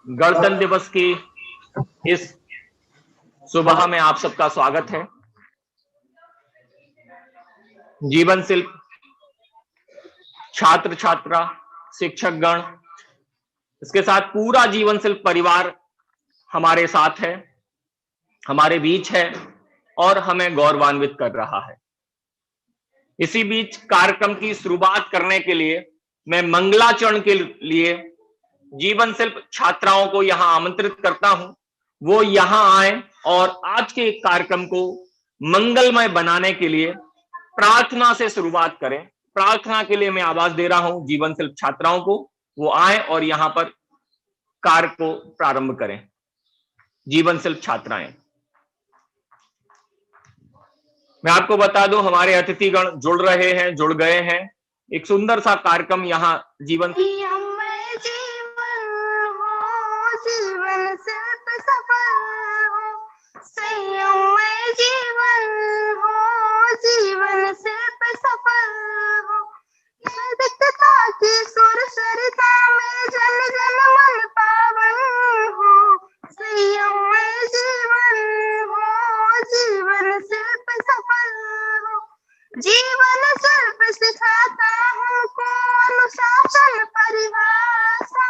गणतंत्र दिवस की इस सुबह में आप सबका स्वागत है। जीवन शिल्प छात्र छात्रा, शिक्षक गण, इसके साथ पूरा जीवन शिल्प परिवार हमारे साथ है, हमारे बीच है और हमें गौरवान्वित कर रहा है। इसी बीच कार्यक्रम की शुरुआत करने के लिए मैं मंगलाचरण के लिए जीवन शिल्प छात्राओं को यहां आमंत्रित करता हूं। वो यहां आए और आज के कार्यक्रम को मंगलमय बनाने के लिए प्रार्थना से शुरुआत करें। प्रार्थना के लिए मैं आवाज दे रहा हूं जीवन शिल्प छात्राओं को, वो आए और यहां पर कार्य को प्रारंभ करें। जीवन शिल्प छात्राएं, मैं आपको बता दूं हमारे अतिथिगण जुड़ रहे हैं, जुड़ गए हैं। एक सुंदर सा कार्यक्रम यहाँ जीवन शिल्प सफल हो, संयममय जीवन हो, जीवन शिल्प सफल हो। नैतिकता की सुर सरिता में जन जन मन पावन हो, संयममय जीवन हो, जीवन शिल्प सफल हो। जीवन शिल्प सिखाता हमको अनुशासन परिभाषा,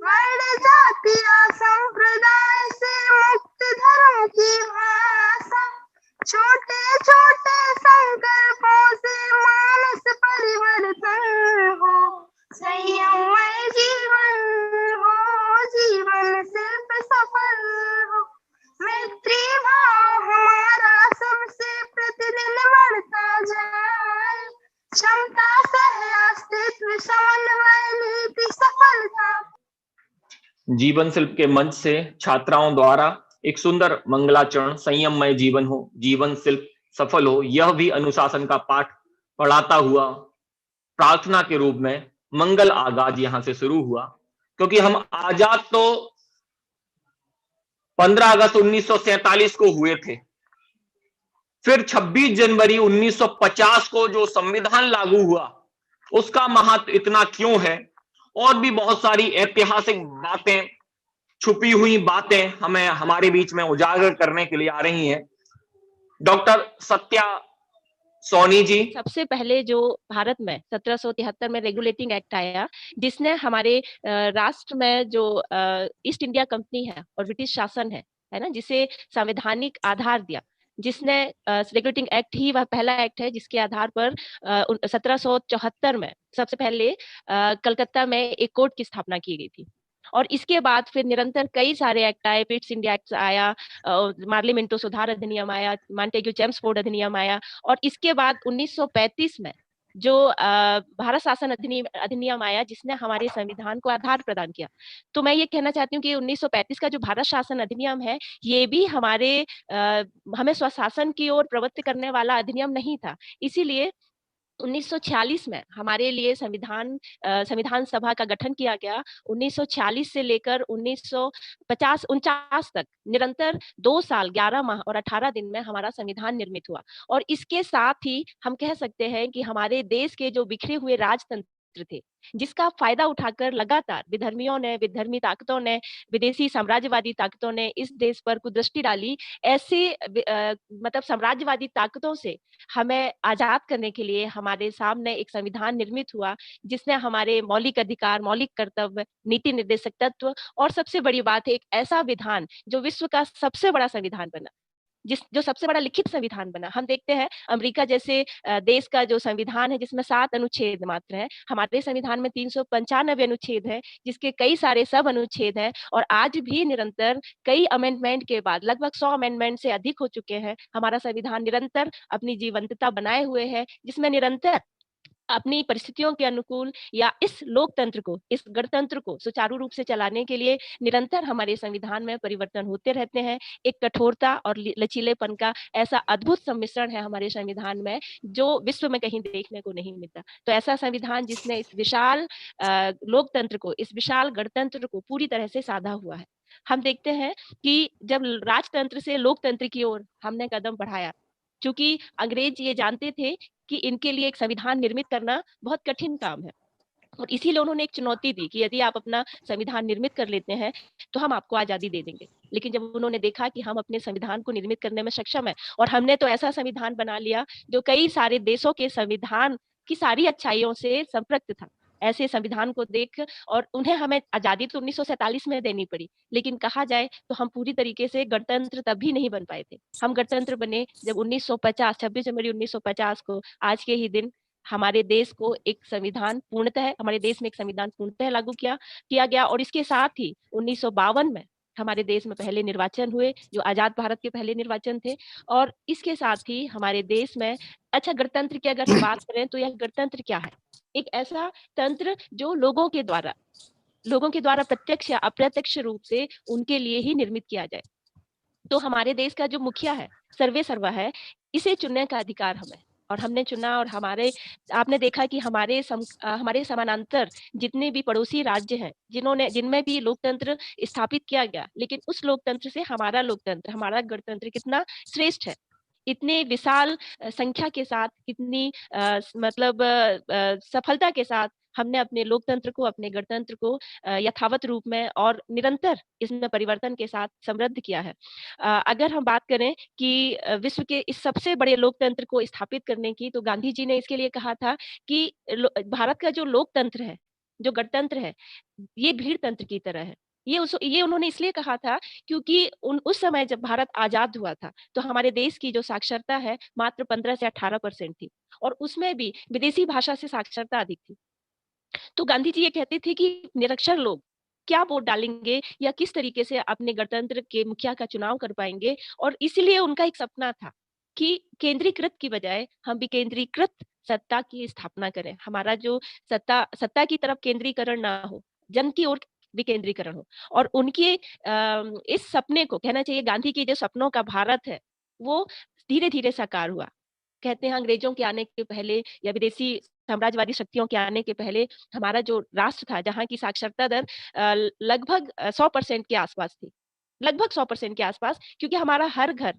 वर्ण जाति संप्रदाय से मुक्त धर्म की भाषा। छोटे छोटे संकल्पों से मानस परिवर्तन हो, संयममय जीवन हो, जीवन शिल्प सफल हो। मैत्री भाव हमारा सबसे प्रतिदिन बढ़ता जाए, क्षमता सह अस्तित्व समन्वय नीति सफलता। जीवन शिल्प के मंच से छात्राओं द्वारा एक सुंदर मंगलाचरण, संयममय जीवन हो, जीवन शिल्प सफल हो, यह भी अनुशासन का पाठ पढ़ाता हुआ प्रार्थना के रूप में मंगल आगाज यहां से शुरू हुआ। क्योंकि हम आजाद तो 15 अगस्त 1947 को हुए थे, फिर 26 जनवरी 1950 को जो संविधान लागू हुआ उसका महत्व इतना क्यों है, और भी बहुत सारी ऐतिहासिक बातें, छुपी हुई बातें हमें हमारे बीच में उजागर करने के लिए आ रही हैं। डॉक्टर सत्या सोनी जी, सबसे पहले जो भारत में 1773 में रेगुलेटिंग एक्ट आया, जिसने हमारे राष्ट्र में जो ईस्ट इंडिया कंपनी है और ब्रिटिश शासन है ना, जिसे संवैधानिक आधार दिया, जिसने रेगुलेटिंग एक्ट ही वह पहला एक्ट है जिसके आधार पर 1774 में सबसे पहले कलकत्ता में एक कोर्ट की स्थापना की गई थी। और इसके बाद फिर निरंतर कई सारे एक्ट आए, पिट्स इंडिया एक्ट आया, मार्ली मिंटो सुधार अधिनियम आया, मॉन्टेग्यू चेम्सफोर्ड अधिनियम आया, और इसके बाद 1935 में जो भारत शासन अधिनियम आया, जिसने हमारे संविधान को आधार प्रदान किया। तो मैं ये कहना चाहती हूँ कि 1935 का जो भारत शासन अधिनियम है, ये भी हमें स्वशासन की ओर प्रवृत्त करने वाला अधिनियम नहीं था। इसीलिए 1946 में हमारे लिए संविधान सभा का गठन किया गया। 1946 से लेकर 1949 तक निरंतर 2 साल 11 माह और 18 दिन में हमारा संविधान निर्मित हुआ। और इसके साथ ही हम कह सकते हैं कि हमारे देश के जो बिखरे हुए राजतंत्र थे, जिसका फायदा उठाकर लगातार विधर्मी ताकतों ने, विदेशी साम्राज्यवादी ताकतों ने इस देश पर कुदृष्टि डाली। ऐसे मतलब साम्राज्यवादी ताकतों से हमें आजाद करने के लिए हमारे सामने एक संविधान निर्मित हुआ, जिसने हमारे मौलिक अधिकार, मौलिक कर्तव्य, नीति निर्देशक तत्व और सबसे बड़ी बात है एक ऐसा विधान जो विश्व का सबसे बड़ा संविधान बना, जो सबसे बड़ा लिखित संविधान बना। हम देखते हैं अमेरिका जैसे देश का जो संविधान है जिसमें 7 अनुच्छेद मात्र है, हमारे संविधान में 395 अनुच्छेद है, जिसके कई सारे सब अनुच्छेद हैं। और आज भी निरंतर कई अमेंडमेंट के बाद, लगभग 100 अमेंडमेंट से अधिक हो चुके हैं, हमारा संविधान निरंतर अपनी जीवंतता बनाए हुए है, जिसमें निरंतर अपनी परिस्थितियों के अनुकूल या इस लोकतंत्र को, इस गणतंत्र को सुचारू रूप से चलाने के लिए निरंतर हमारे संविधान में परिवर्तन होते रहते हैं। एक कठोरता और लचीलेपन का ऐसा अद्भुत सम्मिश्रण है हमारे संविधान में, जो विश्व में कहीं देखने को नहीं मिलता। तो ऐसा संविधान जिसने इस विशाल लोकतंत्र को, इस विशाल गणतंत्र को पूरी तरह से साधा हुआ है। हम देखते हैं कि जब राजतंत्र से लोकतंत्र की ओर हमने कदम बढ़ाया, क्योंकि अंग्रेज ये जानते थे कि इनके लिए एक संविधान निर्मित करना बहुत कठिन काम है, और इसीलिए उन्होंने एक चुनौती दी कि यदि आप अपना संविधान निर्मित कर लेते हैं तो हम आपको आजादी दे देंगे। लेकिन जब उन्होंने देखा कि हम अपने संविधान को निर्मित करने में सक्षम है, और हमने तो ऐसा संविधान बना लिया जो कई सारे देशों के संविधान की सारी अच्छाइयों से संपृक्त था, ऐसे संविधान को देख, और उन्हें हमें आजादी तो 1947 में देनी पड़ी, लेकिन कहा जाए तो हम पूरी तरीके से गणतंत्र तब भी नहीं बन पाए थे। हम गणतंत्र बने जब 1950 26 जनवरी 1950 को, आज के ही दिन, हमारे देश को एक संविधान पूर्णतः हमारे देश में एक संविधान पूर्णतः लागू किया गया। और इसके साथ ही 1952 में हमारे देश में पहले निर्वाचन हुए, जो आजाद भारत के पहले निर्वाचन थे। और इसके साथ ही हमारे देश में, अच्छा, गणतंत्र की अगर हम बात करें तो यह गणतंत्र क्या है? एक ऐसा तंत्र जो लोगों के द्वारा प्रत्यक्ष या अप्रत्यक्ष रूप से उनके लिए ही निर्मित किया जाए। तो हमारे देश का जो मुखिया है, सर्वे सर्वा है, इसे चुनने का अधिकार हमें, और हमने चुना। और आपने देखा कि हमारे समानांतर जितने भी पड़ोसी राज्य हैं, जिनमें भी लोकतंत्र स्थापित किया गया, लेकिन उस लोकतंत्र से हमारा लोकतंत्र, हमारा गणतंत्र कितना श्रेष्ठ है। इतने विशाल संख्या के साथ, कितनी सफलता के साथ हमने अपने लोकतंत्र को, अपने गणतंत्र को यथावत रूप में और निरंतर इसमें परिवर्तन के साथ समृद्ध किया है। अगर हम बात करें कि विश्व के इस सबसे बड़े लोकतंत्र को स्थापित करने की, तो गांधी जी ने इसके लिए कहा था कि भारत का जो लोकतंत्र है, जो गणतंत्र है, ये भीड़ तंत्र की तरह है। ये उन्होंने इसलिए कहा था क्योंकि उस समय जब भारत आजाद हुआ था, तो हमारे देश की जो साक्षरता है मात्र 15 से 18% थी, और उसमें भी विदेशी भाषा से साक्षरता अधिक थी। तो गांधी जी ये कहते थे कि निरक्षर लोग क्या वोट डालेंगे या किस तरीके से अपने गणतंत्र के मुखिया का चुनाव कर पाएंगे। और इसलिए उनका एक सपना था कि केंद्रीकृत की बजाय हम विकेंद्रीकृत सत्ता की स्थापना करें। हमारा जो सत्ता की तरफ केंद्रीकरण ना हो, जन की ओर विकेंद्रीकरण हो। और उनके इस सपने को, कहना चाहिए गांधी के जो सपनों का भारत है, वो धीरे धीरे साकार हुआ। कहते हैं अंग्रेजों के आने के पहले या विदेशी साम्राज्यवादी शक्तियों के आने के पहले हमारा जो राष्ट्र था, जहाँ की साक्षरता दर लगभग 100% के आसपास थी, लगभग 100% के आसपास, क्योंकि हमारा हर घर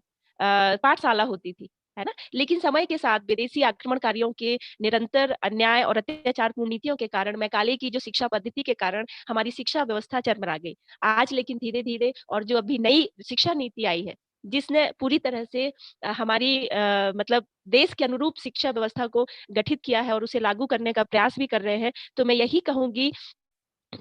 पाठशाला होती थी, है ना। लेकिन समय के साथ विदेशी आक्रमणकारियों के निरंतर अन्याय और अत्याचारपूर्ण नीतियों के कारण, मैकाले की जो शिक्षा पद्धति के कारण हमारी शिक्षा व्यवस्था चरमरा गई। आज लेकिन धीरे धीरे, और जो अभी नई शिक्षा नीति आई है, जिसने पूरी तरह से हमारी मतलब देश के अनुरूप शिक्षा व्यवस्था को गठित किया है और उसे लागू करने का प्रयास भी कर रहे हैं। तो मैं यही कहूंगी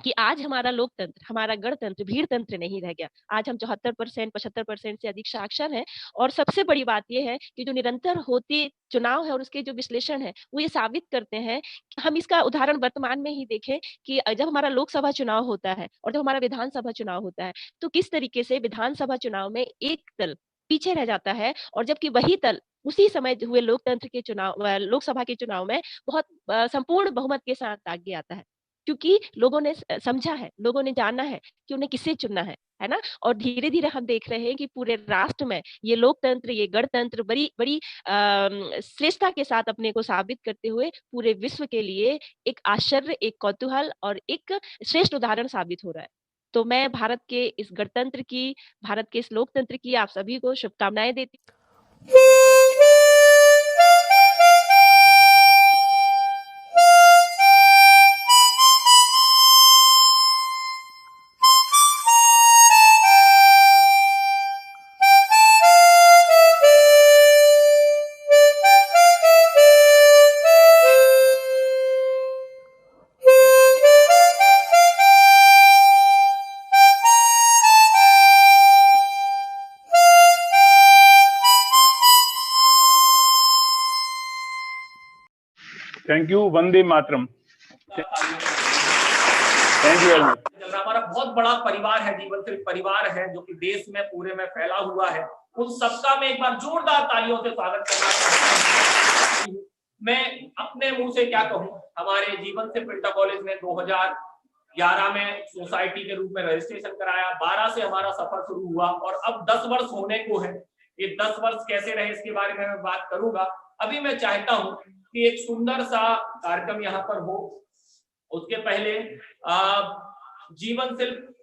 कि आज हमारा लोकतंत्र, हमारा गणतंत्र भीड़ तंत्र नहीं रह गया। आज हम 74% 75% से अधिक साक्षर हैं। और सबसे बड़ी बात यह है कि जो निरंतर होते चुनाव है और उसके जो विश्लेषण है, वो ये साबित करते हैं। हम इसका उदाहरण वर्तमान में ही देखें कि जब हमारा लोकसभा चुनाव होता है और जब हमारा विधानसभा चुनाव होता है, तो किस तरीके से विधानसभा चुनाव में एक दल पीछे रह जाता है, और जबकि वही दल उसी समय हुए लोकतंत्र के चुनाव, लोकसभा के चुनाव में बहुत संपूर्ण बहुमत के साथ आगे आता है। क्योंकि लोगों ने समझा है, लोगों ने जाना है कि उन्हें किसे चुनना है ना। और धीरे धीरे हम देख रहे हैं कि पूरे राष्ट्र में ये लोकतंत्र, ये गणतंत्र बड़ी बड़ी श्रेष्ठता के साथ अपने को साबित करते हुए पूरे विश्व के लिए एक आश्चर्य, एक कौतूहल और एक श्रेष्ठ उदाहरण साबित हो रहा है। तो मैं भारत के इस गणतंत्र की, भारत के इस लोकतंत्र की आप सभी को शुभकामनाएं देती हूँ। Thank you. Vande Mataram. Thank you very much. हमारा बहुत बड़ा परिवार है, जीवन सिर्फ परिवार है, जो कि देश में पूरे में फैला हुआ है। उन सबका मैं एक बार जोरदार तालियों से स्वागत करना चाहता हूं। मैं अपने मुंह से क्या कहूं, हमारे जीवन सिर्फ इंटर कॉलेज में 2011 में सोसाइटी के रूप में रजिस्ट्रेशन कराया, 12 से हमारा सफर शुरू हुआ और अब 10 वर्ष होने को है। ये 10 वर्ष कैसे रहे इसके बारे में मैं बात करूंगा। अभी मैं चाहता हूं कि एक सुंदर सा कार्यक्रम यहाँ पर हो। उसके पहले जीवन शिल्प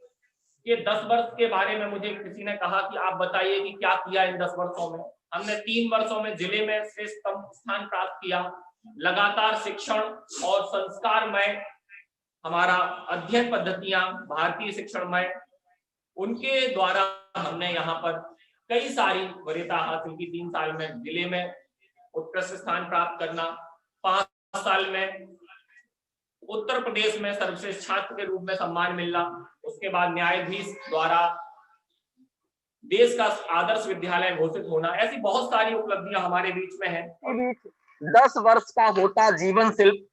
के 10 वर्ष के बारे में मुझे किसी ने कहा कि आप बताइए कि क्या किया इन 10 वर्षों में। हमने 3 वर्षों में जिले में श्रेष्ठतम स्थान प्राप्त किया। लगातार शिक्षण और संस्कारमय हमारा अध्ययन पद्धतियां भारतीय शिक्षण में, उनके द्वारा हमने यहाँ पर कई सारी वरीयता हासिल की। 3 साल में जिले में उत्कृष्ट स्थान प्राप्त करना, 5 साल में उत्तर प्रदेश में सर्वश्रेष्ठ छात्र के रूप में सम्मान मिलना, उसके बाद न्यायाधीश द्वारा देश का आदर्श विद्यालय घोषित होना, ऐसी बहुत सारी उपलब्धियां हमारे बीच में है। 10 वर्ष का होता जीवन शिल्प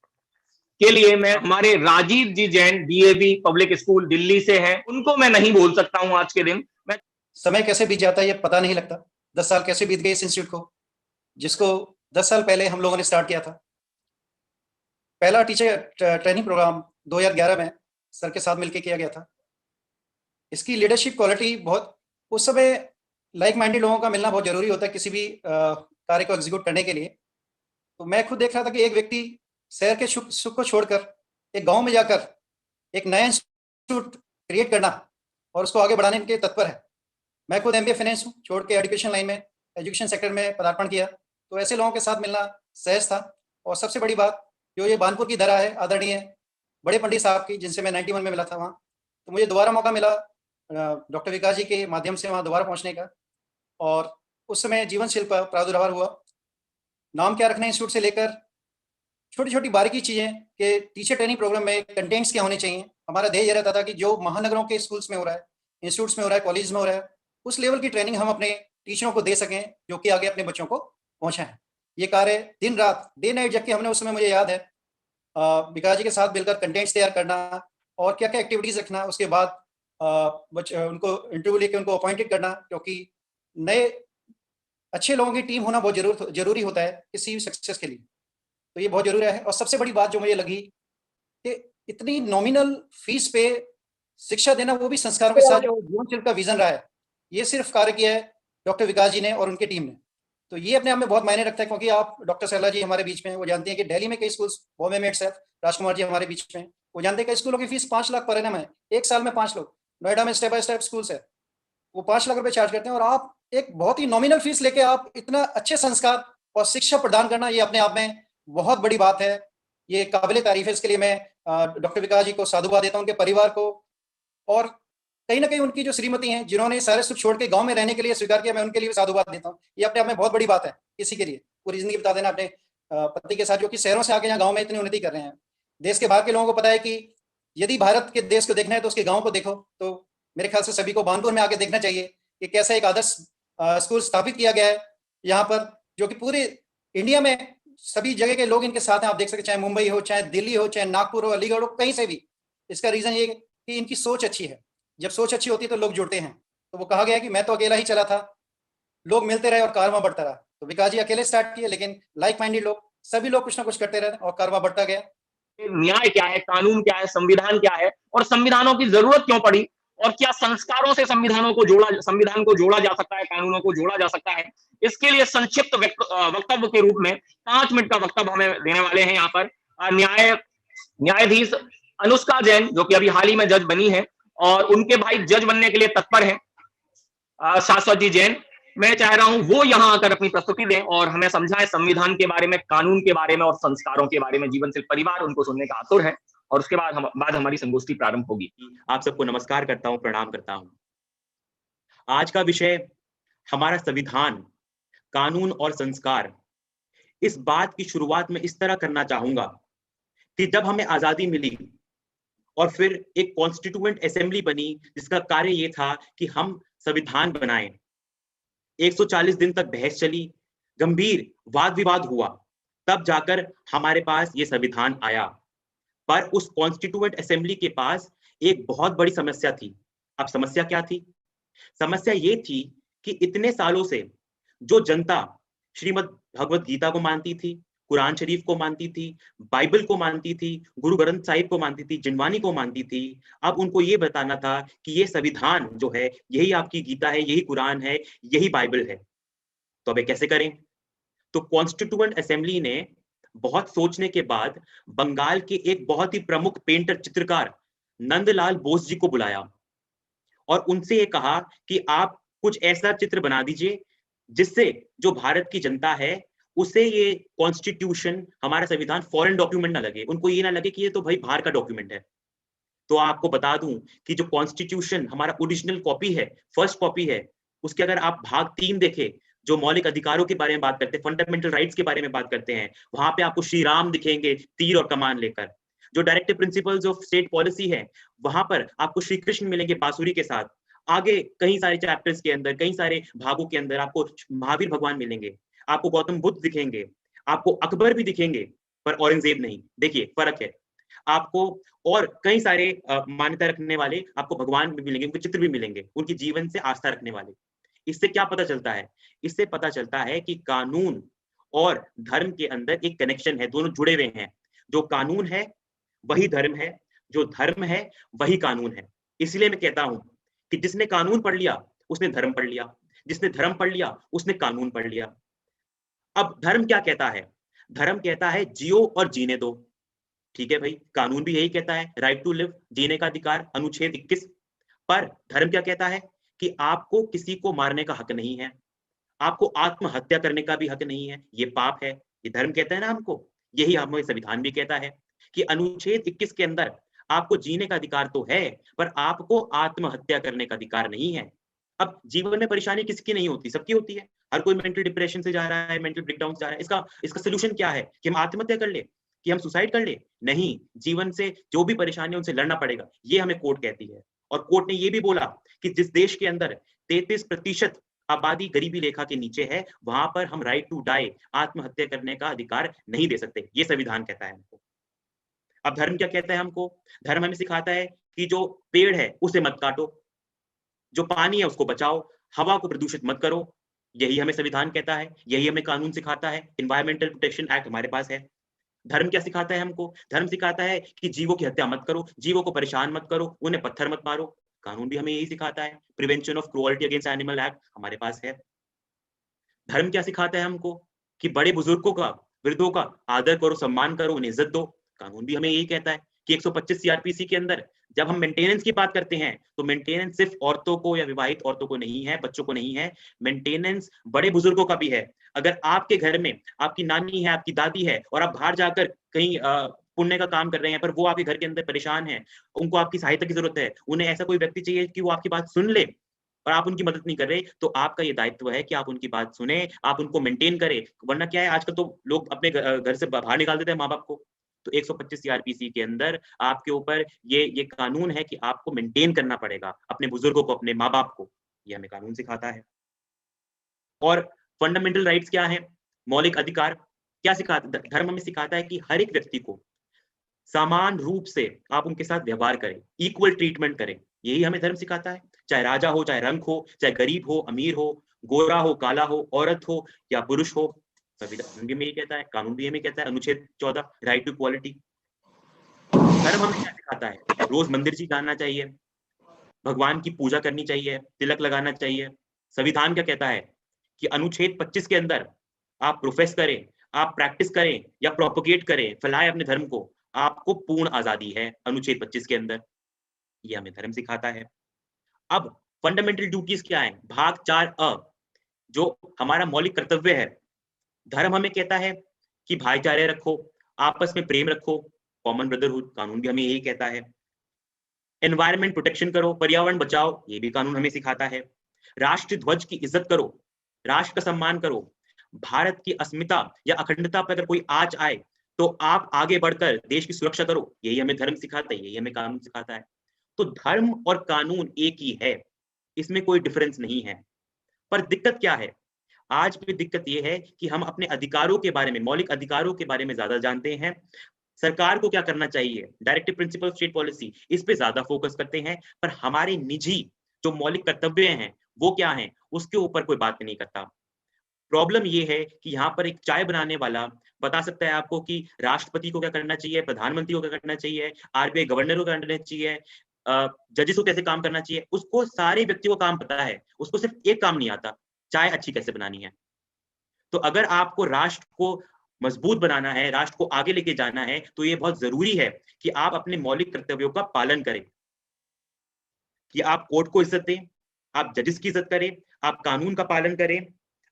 के लिए मैं हमारे Rajiv ji Jain DAV public school Delhi से हैं, उनको मैं नहीं भूल सकता हूं आज के दिन। मैं समय कैसे बीत जाता है ये पता नहीं लगता। 10 साल कैसे बीत गए इस इंस्टीट्यूट को, जिसको 10 साल पहले हम लोगों ने स्टार्ट किया था। पहला टीचर ट्रेनिंग प्रोग्राम 2011 में सर के साथ मिलकर किया गया था। इसकी लीडरशिप क्वालिटी बहुत, उस समय लाइक माइंडेड लोगों का मिलना बहुत जरूरी होता है किसी भी कार्य को एग्जीक्यूट करने के लिए। तो मैं खुद देख रहा था कि एक व्यक्ति शहर के सुख को छोड़कर एक गांव में जाकर एक नया इंस्टीट्यूट क्रिएट करना और उसको आगे बढ़ाने के तत्पर है। मैं खुद एमबीए फाइनेंस हूँ, छोड़ के एजुकेशन लाइन में, एजुकेशन सेक्टर में पदार्पण किया, तो ऐसे लोगों के साथ मिलना सहज था। और सबसे बड़ी बात जो ये बानपुर की धरा है आदरणीय बड़े पंडित साहब की, जिनसे मैं 91 में मिला था वहाँ, तो मुझे दोबारा मौका मिला डॉक्टर विकास जी के माध्यम से वहाँ दोबारा पहुँचने का। और उस समय जीवन शिल्प प्रादुर्भाव हुआ। नाम क्या रखना है इंस्टीट्यूट से लेकर छोटी छोटी बारीकी चीजें कि टीचर ट्रेनिंग प्रोग्राम में कंटेंट्स क्या होने चाहिए। हमारा ध्येय यह रहता था कि जो महानगरों के स्कूल्स में हो रहा है, इंस्टीट्यूट्स में हो रहा है, कॉलेज में हो रहा है, उस लेवल की ट्रेनिंग हम अपने टीचरों को दे सकें जो कि आगे अपने बच्चों को पहुंचाएं। ये कार्य दिन रात डे नाइट जबकि हमने उस समय, मुझे याद है, विकास जी के साथ मिलकर कंटेंट्स तैयार करना और क्या क्या एक्टिविटीज रखना, उसके बाद उनको इंटरव्यू लेके उनको अपॉइंटेड करना, क्योंकि नए अच्छे लोगों की टीम होना बहुत जरूरी होता है किसी भी सक्सेस के लिए। तो ये बहुत जरूरी है। और सबसे बड़ी बात जो मुझे लगी कि इतनी नॉमिनल फीस पे शिक्षा देना, वो भी संस्कारों के साथ, जो जीवन शिल्प का विजन रहा है, ये सिर्फ कार्य किया है डॉक्टर विकास जी ने और उनकी टीम ने। तो ये अपने आप में बहुत मायने रखता है, क्योंकि आप डॉक्टर सहला जी हमारे बीच में, वो जानते हैं कि दिल्ली में कई स्कूल, बॉम्बे में सेफ राजकुमार जी हमारे बीच में, वो जानते हैं कई स्कूलों की फीस 5 लाख पर एनम है, एक साल में 5 लोग। नोएडा में स्टेप बाय स्टेप स्कूल्स है, वो 5 लाख रुपए चार्ज करते हैं, और आप एक बहुत ही नॉमिनल फीस लेके आप इतना अच्छे संस्कार और शिक्षा प्रदान करना, ये अपने आप में बहुत बड़ी बात है। ये काबिले तारीफ है। इसके लिए मैं डॉक्टर विकास जी को साधुवाद देता हूं, उनके परिवार को, और कहीं ना कहीं उनकी जो श्रीमती हैं जिन्होंने सारे सुख छोड़ के गांव में रहने के लिए स्वीकार किया, मैं उनके लिए भी साधुवाद देता हूं। ये अपने आप में बहुत बड़ी बात है किसी के लिए। पूरी जिंदगी बता देना अपने पति के साथ, जो कि शहरों से आके यहाँ गाँव में इतनी उन्नति कर रहे हैं। देश के बाहर के लोगों को पता है कि यदि भारत के देश को देखना है तो उसके गाँव को देखो। तो मेरे ख्याल से सभी को बानपुर में आके देखना चाहिए कि कैसा एक आदर्श स्कूल स्थापित किया गया है यहाँ पर, जो कि पूरे इंडिया में सभी जगह के लोग इनके साथ हैं। आप देख सकते, चाहे मुंबई हो, चाहे दिल्ली हो, चाहे नागपुर हो, अलीगढ़ हो, कहीं से भी। इसका रीजन ये कि इनकी सोच अच्छी है। जब सोच अच्छी होती है तो लोग जुड़ते हैं। तो वो कहा गया कि मैं तो अकेला ही चला था, लोग मिलते रहे और कारवां बढ़ता रहा। तो विकास जी अकेले स्टार्ट किए, लेकिन लाइक माइंडेड लोग, सभी लोग कुछ ना कुछ करते रहे और कारवां बढ़ता गया। न्याय क्या है, कानून क्या है, संविधान क्या है, और संविधानों की जरूरत क्यों पड़ी, और क्या संस्कारों से संविधान को जोड़ा जा सकता है, कानूनों को जोड़ा जा सकता है। इसके लिए संक्षिप्त वक्तव्य के रूप में 5 मिनट का वक्तव्य हमें देने वाले हैं यहाँ पर न्यायाधीश अनुष्का जैन, जो कि अभी हाल ही में जज बनी है, और उनके भाई जज बनने के लिए तत्पर हैं शाश्वत जी जैन। मैं चाह रहा हूं वो यहां आकर अपनी प्रस्तुति दें और हमें समझाएं संविधान के बारे में, कानून के बारे में और संस्कारों के बारे में। जीवन शिल्प परिवार उनको सुनने का आतुर है, और उसके बाद हमारी संगोष्ठी प्रारंभ होगी। आप सबको नमस्कार करता हूं, प्रणाम करता हूं। आज का विषय हमारा संविधान, कानून और संस्कार। इस बात की शुरुआत में इस तरह करना चाहूंगा कि जब हमें आजादी मिली और फिर एक कॉन्स्टिट्यूएंट असेंबली बनी जिसका कार्य ये था कि हम संविधान बनाएं, 140 दिन तक बहस चली, गंभीर वाद विवाद हुआ, तब जाकर हमारे पास ये संविधान आया। पर उस कॉन्स्टिट्यूएंट असेंबली के पास एक बहुत बड़ी समस्या थी। अब समस्या क्या थी? समस्या ये थी कि इतने सालों से जो जनता श्रीमद् भगवत गीता को मानती थी, कुरान शरीफ को मानती थी, बाइबल को मानती थी, गुरु ग्रंथ साहिब को मानती थी, जिनवानी को मानती थी, अब उनको ये बताना था कि ये संविधान जो है यही आपकी गीता है, यही कुरान है, यही बाइबल है। तो अब कैसे करें? तो कॉन्स्टिट्यूएंट असेंबली ने बहुत सोचने के बाद बंगाल के एक बहुत ही प्रमुख पेंटर, चित्रकार नंदलाल बोस जी को बुलाया और उनसे ये कहा कि आप कुछ ऐसा चित्र बना दीजिए जिससे जो भारत की जनता है उसे ये कॉन्स्टिट्यूशन, हमारा संविधान फॉरेन डॉक्यूमेंट ना लगे, उनको ये ना लगे कि ये तो भाई बाहर का डॉक्यूमेंट है। तो आपको बता दूं कि जो कॉन्स्टिट्यूशन हमारा ओरिजिनल कॉपी है, फर्स्ट कॉपी है, उसके अगर आप भाग 3 देखें, जो मौलिक अधिकारों के बारे में बात करते हैं, फंडामेंटल राइट्स के बारे में बात करते हैं, वहां पे आपको श्री राम दिखेंगे तीर और कमान लेकर। जो directive principles of state policy है, वहां पर आपको श्री कृष्ण मिलेंगे बांसुरी के साथ। आगे कई सारे चैप्टर्स के अंदर, कई सारे भागों के अंदर आपको महावीर भगवान मिलेंगे, आपको गौतम बुद्ध दिखेंगे, आपको अकबर भी दिखेंगे, पर औरंगजेब नहीं। देखिए फर्क है। आपको और कई सारे मान्यता रखने वाले आपको भगवान भी मिलेंगे, उनके चित्र भी मिलेंगे, उनकी जीवन से आस्था रखने वाले। इससे क्या पता चलता है? इससे पता चलता है कि कानून और धर्म के अंदर एक कनेक्शन है, दोनों जुड़े हुए हैं। जो कानून है वही धर्म है, जो धर्म है वही कानून है। इसलिए मैं कहता हूं कि जिसने कानून पढ़ लिया उसने धर्म पढ़ लिया, जिसने धर्म पढ़ लिया उसने कानून पढ़ लिया। अब धर्म क्या कहता है? धर्म कहता है जियो और जीने दो। ठीक है भाई, कानून भी यही कहता है, राइट टू लिव, जीने का अधिकार, अनुच्छेद 21। पर धर्म क्या कहता है? कि आपको किसी को मारने का हक नहीं है, आपको आत्महत्या करने का भी हक नहीं है, ये पाप है। ये धर्म कहता है ना हमको। यही हमें संविधान भी कहता है कि अनुच्छेद 21 के अंदर आपको जीने का अधिकार तो है, पर आपको आत्महत्या करने का अधिकार नहीं है। अब जीवन में परेशानी किसकी नहीं होती? सबकी होती है। हर कोई मेंटल डिप्रेशन से जा रहा है, मेंटल ब्रेकडाउन से जा रहा है। इसका सोल्यूशन क्या है? कि हम आत्महत्या कर ले, कि हम सुसाइड कर ले? नहीं, जीवन से जो भी परेशानी है उनसे लड़ना पड़ेगा, ये हमें कोर्ट कहती है। और कोर्ट ने ये भी बोला कि जिस देश के अंदर 33% आबादी गरीबी रेखा के नीचे है, वहां पर हम राइट टू डाई, आत्महत्या करने का अधिकार नहीं दे सकते। ये संविधान कहता है हमको। अब धर्म क्या कहता है हमको? धर्म हमें सिखाता है कि जो पेड़ है उसे मत काटो, जो पानी है उसको बचाओ, हवा को प्रदूषित मत करो। यही हमें संविधान कहता है, यही हमें कानून सिखाता है। एनवायरमेंटल प्रोटेक्शन एक्ट हमारे पास है। धर्म क्या सिखाता है हमको? धर्म सिखाता है कि जीवों की हत्या मत करो, जीवों को परेशान मत करो, उन्हें पत्थर मत मारो। कानून भी हमें यही सिखाता है। Prevention of cruelty against animal act हमारे पास है। धर्म क्या सिखाता है हमको? कि बड़े बुजुर्गों का, वृद्धों का आदर करो, सम्मान करो, उन्हें इज्जत दो। कानून भी हमें यही कहता है कि 125 सीआरपीसी के अंदर जब हम मेंटेनेंस की बात करते हैं, तो मेंटेनेंस सिर्फ औरतों को या विवाहित औरतों को नहीं है, बच्चों को नहीं है, मेंटेनेंस बड़े बुजुर्गों का भी है। अगर आपके घर में आपकी नानी है, आपकी दादी है, और आप बाहर जाकर कहीं पुण्य का काम कर रहे हैं, पर वो आपके घर के अंदर परेशान है, उनको आपकी सहायता की जरूरत है, उन्हें ऐसा कोई व्यक्ति चाहिए कि वो आपकी बात सुन ले, और आप उनकी मदद नहीं कर रहे, तो आपका ये दायित्व है कि आप उनकी बात सुने, आप उनको मेंटेन करें। वरना क्या है, आजकल तो लोग अपने घर से बाहर निकाल देते हैं माँ बाप को। तो 125 सीआरपीसी के अंदर आपके ऊपर ये कानून है कि आपको मेंटेन करना पड़ेगा अपने बुजुर्गों को, अपने माँ बाप को। ये हमें कानून सिखाता है। और फंडामेंटल राइट्स क्या है? मौलिक अधिकार क्या सिखाता? धर्म हमें सिखाता है कि हर एक व्यक्ति को समान रूप से आप उनके साथ व्यवहार करें, इक्वल ट्रीटमेंट करें। यही हमें धर्म सिखाता है। चाहे राजा हो, चाहे रंग हो, चाहे गरीब हो, अमीर हो, गोरा हो, काला हो, औरत हो या पुरुष हो, संविधान भी हमें कहता है, कानून भी हमें कहता है, अनुच्छेद 14 राइट टू इक्वालिटी। धर्म हमें क्या सिखाता है? रोज मंदिर जाना चाहिए, भगवान की पूजा करनी चाहिए, तिलक लगाना चाहिए। संविधान क्या कहता है? कि अनुच्छेद 25 के अंदर आप प्रोफेस करें, आप प्रैक्टिस करें या प्रोपोगेट करें, फैलाएं अपने धर्म को, आपको पूर्ण आजादी है अनुच्छेद 25 के अंदर। ये हमें धर्म सिखाता है। अब फंडामेंटल ड्यूटीज क्या है? भाग 4 जो हमारा मौलिक कर्तव्य है। धर्म हमें कहता है कि भाईचारे रखो, आपस में प्रेम रखो, कॉमन ब्रदरहुड। कानून भी हमें यही कहता है। एनवायरमेंट प्रोटेक्शन करो, पर्यावरण बचाओ, ये भी कानून हमें सिखाता है। राष्ट्र ध्वज की इज्जत करो, राष्ट्र का सम्मान करो। भारत की अस्मिता या अखंडता पर अगर कोई आंच आए तो आप आगे बढ़कर देश की सुरक्षा करो, यही हमें धर्म सिखाता है, यही हमें कानून सिखाता है। तो धर्म और कानून एक ही है, इसमें कोई डिफरेंस नहीं है। पर दिक्कत क्या है? आज भी दिक्कत यह है कि हम अपने अधिकारों के बारे में, मौलिक अधिकारों के बारे में ज्यादा जानते हैं। सरकार को क्या करना चाहिए, डायरेक्टिव प्रिंसिपल स्टेट पॉलिसी, इस पे ज्यादा फोकस करते हैं, पर हमारे निजी जो मौलिक कर्तव्य हैं वो क्या हैं, उसके ऊपर कोई बात नहीं करता। प्रॉब्लम ये है कि यहाँ पर एक चाय बनाने वाला बता सकता है आपको कि राष्ट्रपति को क्या करना चाहिए, प्रधानमंत्री को क्या करना चाहिए, आरबीआई गवर्नर को क्या करना चाहिए, जजेस को कैसे काम करना चाहिए। उसको सारे व्यक्तियों को काम पता है, उसको सिर्फ एक काम नहीं आता, चाय अच्छी कैसे बनानी है। तो अगर आपको राष्ट्र को मजबूत बनाना है, राष्ट्र को आगे लेके जाना है, तो ये बहुत जरूरी है कि आप अपने मौलिक कर्तव्यों का पालन करें, कि आप कोर्ट को इज्जत दें, आप जजेस की इज्जत करें, आप कानून का पालन करें,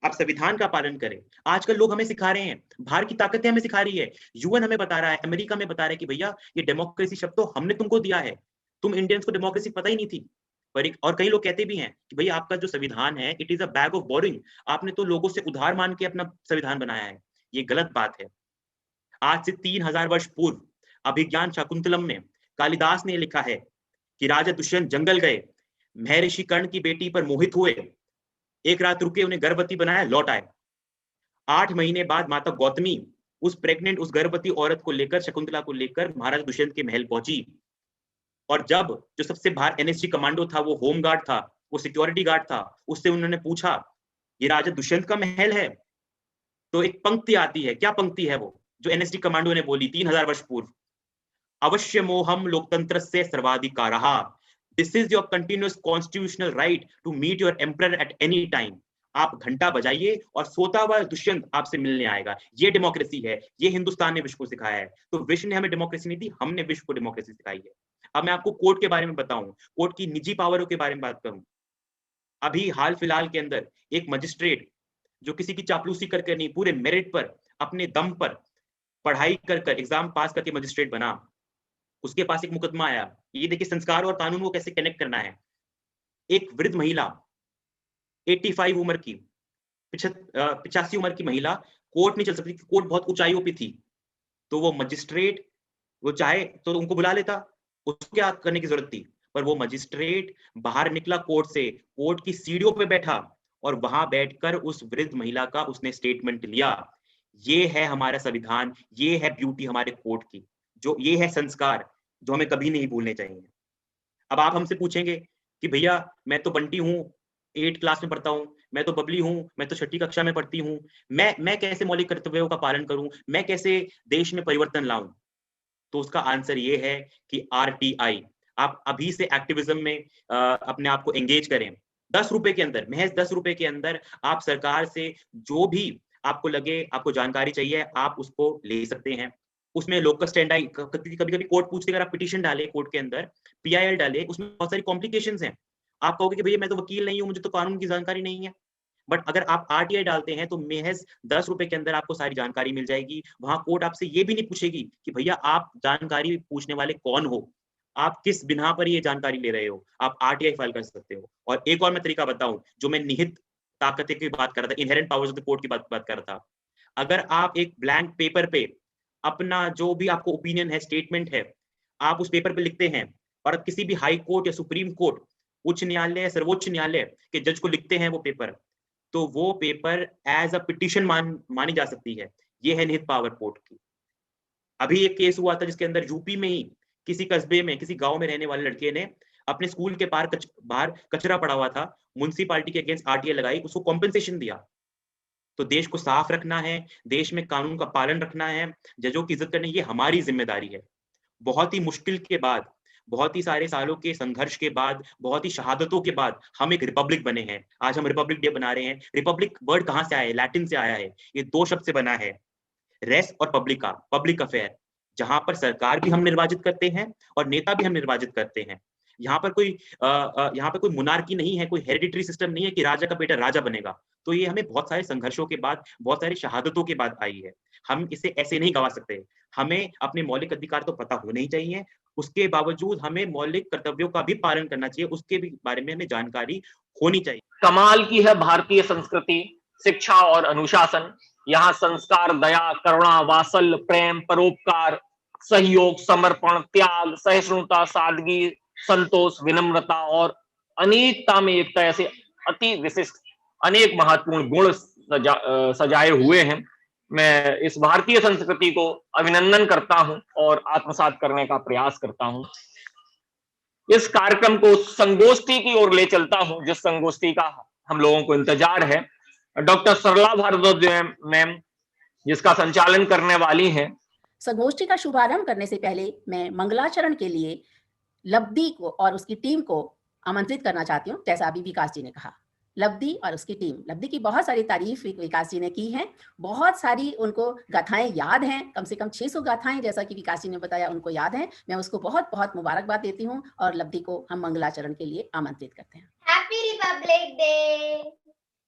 आप संविधान का पालन करें। आजकल लोग हमें सिखा रहे हैं, बाहर की ताकतें हमें सिखा रही है, यूएन हमें बता रहा है, अमेरिका में बता रहा है कि भैया ये डेमोक्रेसी शब्द तो हमने तुमको दिया है, तुम इंडियंस को डेमोक्रेसी पता ही नहीं थी। पर और कई लोग कहते भी हैं कि भैया आपका जो संविधान है it is a bag of boring, आपने तो लोगों से उधार मान के अपना संविधान बनाया है। ये गलत बात है। आज से 3000 वर्ष पूर्व अभिज्ञान शाकुंतलम में कालिदास ने लिखा है कि राजा दुष्यंत जंगल गए, महर्षि कर्ण की बेटी पर मोहित हुए, एक रात रुके, उन्हें गर्भवती बनाया, लौट आए। 8 महीने बाद माता गौतमी उस गर्भवती औरत को लेकर, शकुंतला को लेकर महाराजा दुष्यंत के महल पहुंची। और जब जो सबसे बाहर एनएसजी कमांडो था, वो होम गार्ड था, वो सिक्योरिटी गार्ड था, उससे उन्होंने पूछा ये राजा दुष्यंत का महल है? तो एक पंक्ति आती है, क्या पंक्ति है वो जो एनएसजी कमांडो ने बोली 3000 वर्ष पूर्व? अवश्य मोहम लोकतंत्र से सर्वाधिकारः, this is your continuous constitutional right to meet your emperor at any time. आप घंटा बजाइए और सोता हुआ दुष्यंत आपसे मिलने आएगा। ये डेमोक्रेसी है, ये हिंदुस्तान ने विश्व को सिखाया है। तो विश्व ने हमें डेमोक्रेसी नहीं दी, हमने विश्व को डेमोक्रेसी सिखाई है। अब मैं आपको कोर्ट के बारे में बताऊं, कोर्ट की निजी पावरों के बारे में बात करूं। अभी हाल फिलहाल के अंदर एक मजिस्ट्रेट जो किसी की चापलूसी करके नहीं, पूरे मेरिट पर, अपने दम पर पढ़ाई कर एग्जाम पास करके मजिस्ट्रेट बना, उसके पास एक मुकदमा आया। ये देखिए संस्कार और कानून को कैसे कनेक्ट करना है। एक वृद्ध महिला 85 उम्र की, 85 उम्र की महिला कोर्ट नहीं चल सकती, कोर्ट बहुत ऊंचाइयों पे थी। तो वो मजिस्ट्रेट, वो चाहे तो उनको बुला लेता, उसको क्या करने की जरूरत थी? पर वो मजिस्ट्रेट बाहर निकला कोर्ट से, कोर्ट की सीढ़ियों पे बैठा और वहां बैठकर उस वृद्ध महिला का उसने स्टेटमेंट लिया। ये है हमारा संविधान, ये है ब्यूटी हमारे कोर्ट की, जो ये है संस्कार जो हमें कभी नहीं भूलने चाहिए। अब आप हमसे पूछेंगे कि भैया मैं तो बंटी हूँ, 8 क्लास में पढ़ता हूँ, मैं तो बबली हूँ, मैं तो 6ठी कक्षा में पढ़ती हूँ, मैं कैसे मौलिक कर्तव्यों का पालन करूं, मैं कैसे देश में परिवर्तन लाऊं? तो उसका आंसर ये है कि आरटीआई, आप अभी से एक्टिविज्म में अपने आप को एंगेज करें। 10 रुपए के अंदर, महज 10 रुपए के अंदर आप सरकार से जो भी आपको लगे, आपको जानकारी चाहिए, आप उसको ले सकते हैं। उसमें लोकल स्टैंड आई, कभी कभी कोर्ट पूछते, अगर आप पिटीशन डाले कोर्ट के अंदर, पीआईएल डाले, उसमें बहुत सारी कॉम्प्लिकेशंस हैं। आप कहोगे कि भैया मैं तो वकील नहीं हूं, मुझे तो कानून की जानकारी नहीं है। बट अगर आप आरटीआई डालते हैं तो महज 10 रुपए के अंदर आपको सारी जानकारी मिल जाएगी। वहां कोर्ट आपसे ये भी नहीं पूछेगी कि भैया आप जानकारी पूछने वाले कौन हो, आप किस बिना पर ये जानकारी ले रहे हो, आप आरटीआई फाइल कर सकते हो। और एक और मैं तरीका बताऊं, जो मैं निहित ताकतें की बात कर रहा था, inherent powers of the court की बात कर रहा था। अगर आप एक ब्लैंक पेपर पे अपना जो भी आपको ओपिनियन है, स्टेटमेंट है, आप उस पेपर पे लिखते हैं और आप किसी भी हाई कोर्ट या सुप्रीम कोर्ट, उच्च न्यायालय या सर्वोच्च न्यायालय के जज को लिखते हैं वो पेपर, तो वो पेपर एज अ पिटीशन मानी जा सकती है। ये है निहित पावर कोर्ट की। अभी एक केस हुआ था जिसके अंदर यूपी में ही किसी कस्बे में, किसी गांव में रहने वाले लड़के ने अपने स्कूल के बाहर कचरा पड़ा हुआ था, म्युनिसिपैलिटी के अगेंस्ट आरटीआई लगाई, उसको कॉम्पेंसेशन दिया। तो देश को साफ रखना है, देश में कानून का पालन रखना है, जजों की इज्जत करनी, ये हमारी जिम्मेदारी है। बहुत ही मुश्किल के बाद, बहुत ही सारे सालों के संघर्ष के बाद, बहुत ही शहादतों के बाद हम एक रिपब्लिक बने हैं। आज हम रिपब्लिक डे बना रहे हैं। रिपब्लिक वर्ड कहां से आया है? लैटिन से आया है। ये 2 शब्द से बना है, रेस और पब्लिका, पब्लिक अफेयर, जहां पर सरकार भी हम निर्वाचित करते हैं और नेता भी हम निर्वाचित करते हैं। यहाँ पर कोई मुनार्की नहीं है, कोई हेरिडिटरी सिस्टम नहीं है कि राजा का बेटा राजा बनेगा। तो ये हमें बहुत सारे संघर्षों के बाद, बहुत सारी शहादतों के बाद आई है। हम इसे ऐसे नहीं गवा सकते। हमें अपने मौलिक अधिकार तो पता होने ही चाहिए, उसके बावजूद हमें मौलिक कर्तव्यों का भी पालन करना चाहिए, उसके भी बारे में हमें जानकारी होनी चाहिए। कमाल की है भारतीय संस्कृति, शिक्षा और अनुशासन। यहाँ संस्कार, दया, करुणा, वात्सल्य, प्रेम, परोपकार, सहयोग, समर्पण, त्याग, सहिष्णुता, सादगी, संतोष, विनम्रता और अनेकता में एकता, ऐसे अति विशिष्ट अनेक महत्वपूर्ण गुण सजाए हुए हैं। मैं इस भारतीय संस्कृति को अभिनंदन करता हूं और आत्मसात करने का प्रयास करता हूं। इस कार्यक्रम को संगोष्ठी की ओर ले चलता हूं, जिस संगोष्ठी का हम लोगों को इंतजार है। डॉक्टर सरला भारद्वाज मैम जिसका संचालन करने वाली हैं। संगोष्ठी का शुभारंभ करने से पहले मैं मंगलाचरण के लिए लब्धि को और उसकी टीम को आमंत्रित करना चाहती हूँ। जैसा अभी विकास जी ने कहा, लब्धि और उसकी टीम, लब्धि की बहुत सारी तारीफ विकास जी ने की है, बहुत सारी उनको गाथाएं याद हैं, कम से कम 600 गाथाएं जैसा कि विकास जी ने बताया उनको याद है। मैं उसको बहुत बहुत मुबारकबाद देती हूँ और लब्धि को हम मंगलाचरण के लिए आमंत्रित करते हैं। Happy republic day.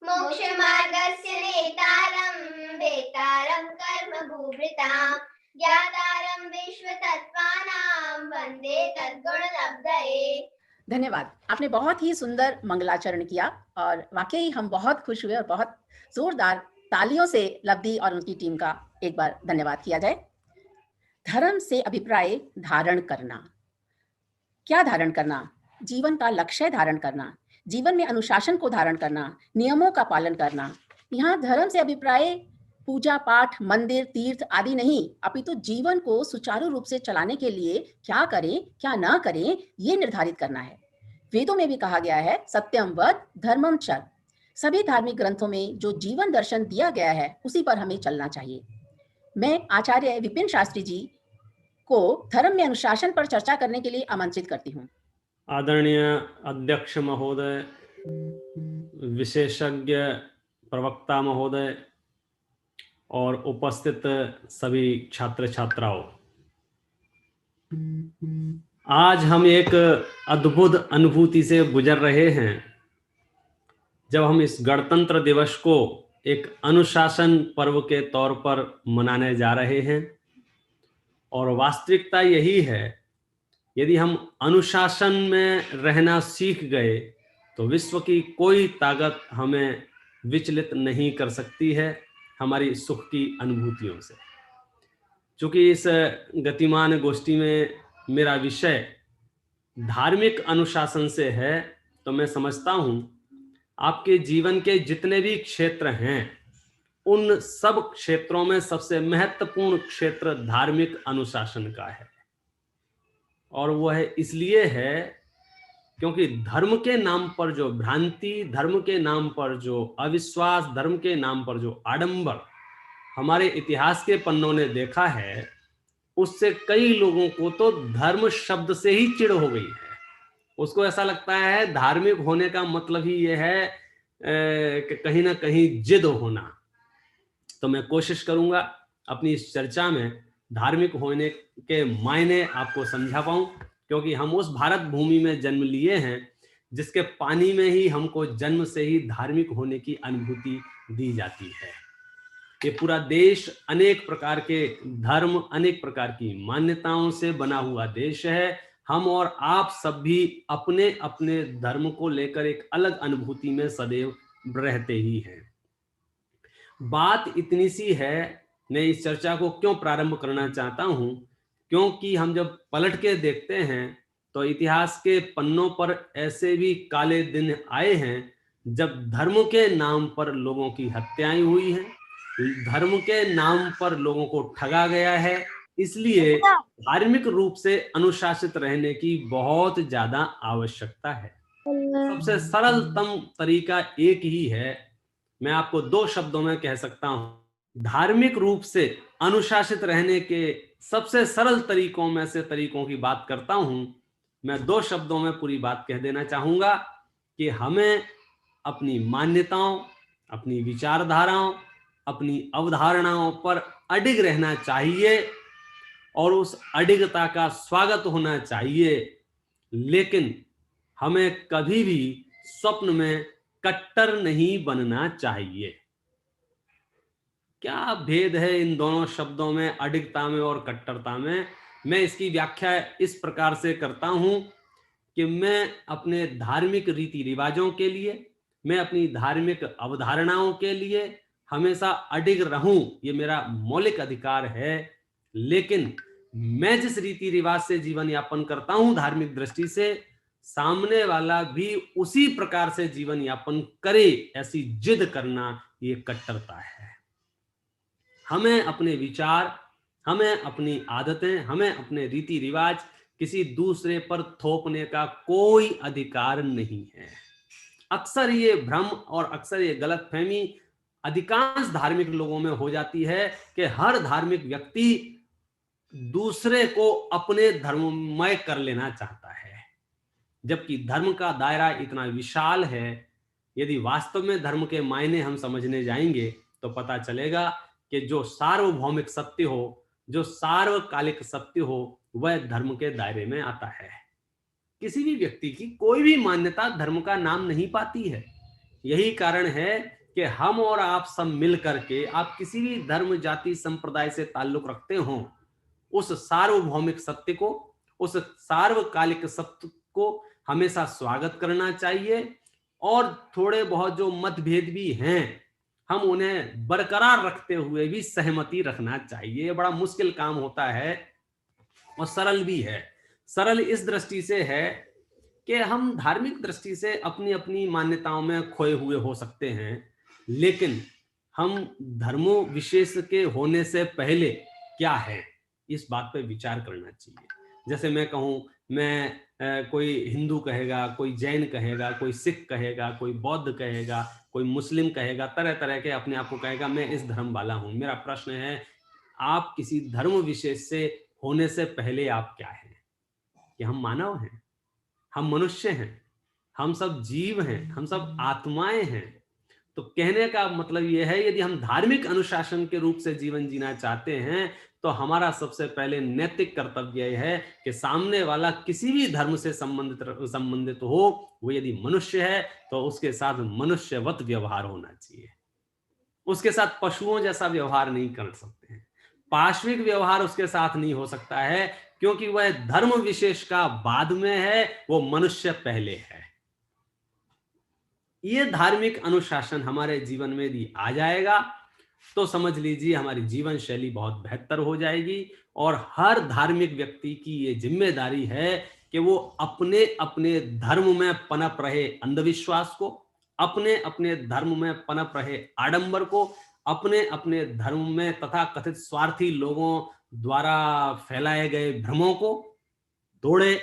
मोक्षमार्गस्य नेतारं वेतारं कर्मभूभृतां ज्ञातारं विश्वतत्त्वानां वन्दे तद्गुणलब्धये। धन्यवाद। आपने बहुत ही सुंदर मंगलाचरण किया और वाकई हम बहुत खुश हुए और बहुत जोरदार तालियों से लब्धि और उनकी टीम का एक बार धन्यवाद किया जाए। धर्म से अभिप्राय धारण करना। क्या धारण करना? जीवन का लक्ष्य धारण करना, जीवन में अनुशासन को धारण करना, नियमों का पालन करना। यहाँ धर्म से अभिप्राय पूजा पाठ, मंदिर, तीर्थ आदि नहीं, अपितु जीवन को सुचारू रूप से चलाने के लिए क्या करें क्या ना करें ये निर्धारित करना है। वेदों में भी कहा गया है सत्यम वद धर्मम चर। सभी धार्मिक ग्रंथों में जो जीवन दर्शन दिया गया है उसी पर हमें चलना चाहिए। मैं आचार्य विपिन शास्त्री जी को धर्म में अनुशासन पर चर्चा करने के लिए आमंत्रित करती हूँ। आदरणीय अध्यक्ष महोदय, विशेषज्ञ प्रवक्ता महोदय और उपस्थित सभी छात्र छात्राओं, आज हम एक अद्भुत अनुभूति से गुजर रहे हैं जब हम इस गणतंत्र दिवस को एक अनुशासन पर्व के तौर पर मनाने जा रहे हैं। और वास्तविकता यही है, यदि हम अनुशासन में रहना सीख गए तो विश्व की कोई ताकत हमें विचलित नहीं कर सकती है हमारी सुख की अनुभूतियों से। चूंकि इस गतिमान गोष्ठी में मेरा विषय धार्मिक अनुशासन से है, तो मैं समझता हूं आपके जीवन के जितने भी क्षेत्र हैं उन सब क्षेत्रों में सबसे महत्वपूर्ण क्षेत्र धार्मिक अनुशासन का है। और वह इसलिए है क्योंकि धर्म के नाम पर जो भ्रांति, धर्म के नाम पर जो अविश्वास, धर्म के नाम पर जो आडंबर हमारे इतिहास के पन्नों ने देखा है, उससे कई लोगों को तो धर्म शब्द से ही चिढ़ हो गई है। उसको ऐसा लगता है धार्मिक होने का मतलब ही यह है कि कहीं ना कहीं जिद होना। तो मैं कोशिश करूंगा अपनी इस चर्चा में धार्मिक होने के मायने आपको समझा पाऊं, क्योंकि हम उस भारत भूमि में जन्म लिए हैं जिसके पानी में ही हमको जन्म से ही धार्मिक होने की अनुभूति दी जाती है। ये पूरा देश अनेक प्रकार के धर्म, अनेक प्रकार की मान्यताओं से बना हुआ देश है। हम और आप सब भी अपने अपने धर्म को लेकर एक अलग अनुभूति में सदैव रहते ही हैं। बात इतनी सी है, मैं इस चर्चा को क्यों प्रारंभ करना चाहता हूं, क्योंकि हम जब पलट के देखते हैं तो इतिहास के पन्नों पर ऐसे भी काले दिन आए हैं जब धर्म के नाम पर लोगों की हत्याएं हुई हैं, धर्म के नाम पर लोगों को ठगा गया है। इसलिए धार्मिक रूप से अनुशासित रहने की बहुत ज्यादा आवश्यकता है। सबसे सरलतम तरीका एक ही है, मैं आपको दो शब्दों में कह सकता हूं। धार्मिक रूप से अनुशासित रहने के सबसे सरल तरीकों में से तरीकों की बात करता हूं। मैं दो शब्दों में पूरी बात कह देना चाहूंगा कि हमें अपनी मान्यताओं, अपनी विचारधाराओं, अपनी अवधारणाओं पर अडिग रहना चाहिए और उस अडिगता का स्वागत होना चाहिए, लेकिन हमें कभी भी स्वप्न में कट्टर नहीं बनना चाहिए। क्या भेद है इन दोनों शब्दों में, अडिगता में और कट्टरता में? मैं इसकी व्याख्या इस प्रकार से करता हूं कि मैं अपने धार्मिक रीति रिवाजों के लिए, मैं अपनी धार्मिक अवधारणाओं के लिए हमेशा अडिग रहूं, ये मेरा मौलिक अधिकार है। लेकिन मैं जिस रीति रिवाज से जीवन यापन करता हूं धार्मिक दृष्टि से, सामने वाला भी उसी प्रकार से जीवन यापन करे, ऐसी जिद करना ये कट्टरता है। हमें अपने विचार, हमें अपनी आदतें, हमें अपने रीति रिवाज किसी दूसरे पर थोपने का कोई अधिकार नहीं है। अक्सर ये भ्रम और अक्सर ये गलतफहमी अधिकांश धार्मिक लोगों में हो जाती है कि हर धार्मिक व्यक्ति दूसरे को अपने धर्ममय कर लेना चाहता है, जबकि धर्म का दायरा इतना विशाल है। यदि वास्तव में धर्म के मायने हम समझने जाएंगे तो पता चलेगा कि जो सार्वभौमिक सत्य हो, जो सार्वकालिक सत्य हो, वह धर्म के दायरे में आता है। किसी भी व्यक्ति की कोई भी मान्यता धर्म का नाम नहीं पाती है। यही कारण है कि हम और आप सब मिल करके, आप किसी भी धर्म जाति संप्रदाय से ताल्लुक रखते हो, उस सार्वभौमिक सत्य को, उस सार्वकालिक सत्य को हमेशा स्वागत करना चाहिए। और थोड़े बहुत जो मतभेद भी हैं, हम उन्हें बरकरार रखते हुए भी सहमति रखना चाहिए। ये बड़ा मुश्किल काम होता है और सरल भी है। सरल इस दृष्टि से है कि हम धार्मिक दृष्टि से अपनी अपनी मान्यताओं में खोए हुए हो सकते हैं, लेकिन हम धर्मों विशेष के होने से पहले क्या है, इस बात पर विचार करना चाहिए। जैसे मैं कहूं, मैं कोई हिंदू कहेगा, कोई जैन कहेगा, कोई सिख कहेगा, कोई बौद्ध कहेगा, कोई मुस्लिम कहेगा, तरह तरह के अपने आप को कहेगा मैं इस धर्म वाला हूं। मेरा प्रश्न है, आप किसी धर्म विशेष से होने से पहले आप क्या हैं? कि हम मानव हैं, हम मनुष्य हैं, हम सब जीव हैं, हम सब आत्माएं हैं। तो कहने का मतलब यह है, यदि हम धार्मिक अनुशासन के रूप से जीवन जीना चाहते हैं तो हमारा सबसे पहले नैतिक कर्तव्य यह है कि सामने वाला किसी भी धर्म से संबंधित हो, वो यदि मनुष्य है तो उसके साथ मनुष्यवत व्यवहार होना चाहिए। उसके साथ पशुओं जैसा व्यवहार नहीं कर सकते हैं, पाशविक व्यवहार उसके साथ नहीं हो सकता है, क्योंकि वह धर्म विशेष का बाद में है, वो मनुष्य पहले है। ये धार्मिक अनुशासन हमारे जीवन में यदि आ जाएगा तो समझ लीजिए हमारी जीवन शैली बहुत बेहतर हो जाएगी। और हर धार्मिक व्यक्ति की ये जिम्मेदारी है कि वो अपने अपने धर्म में पनप रहे अंधविश्वास को, अपने अपने धर्म में पनप रहे आडंबर को, अपने अपने धर्म में तथा कथित स्वार्थी लोगों द्वारा फैलाए गए भ्रमों को तोड़े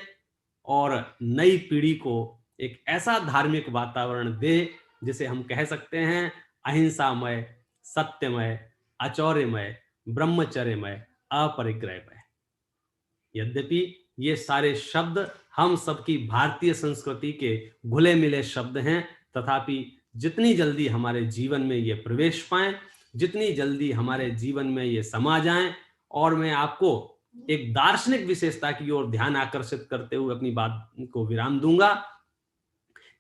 और नई पीढ़ी को एक ऐसा धार्मिक वातावरण दे जिसे हम कह सकते हैं अहिंसामय, सत्यमय, अचौर्यमय, ब्रह्मचर्यमय, अपरिग्रहमय। यद्यपि ये सारे शब्द हम सबकी भारतीय संस्कृति के घुले मिले शब्द हैं, तथापि जितनी जल्दी हमारे जीवन में ये प्रवेश पाएं, जितनी जल्दी हमारे जीवन में ये समा जाएं, और मैं आपको एक दार्शनिक विशेषता की ओर ध्यान आकर्षित करते हुए अपनी बात को विराम दूंगा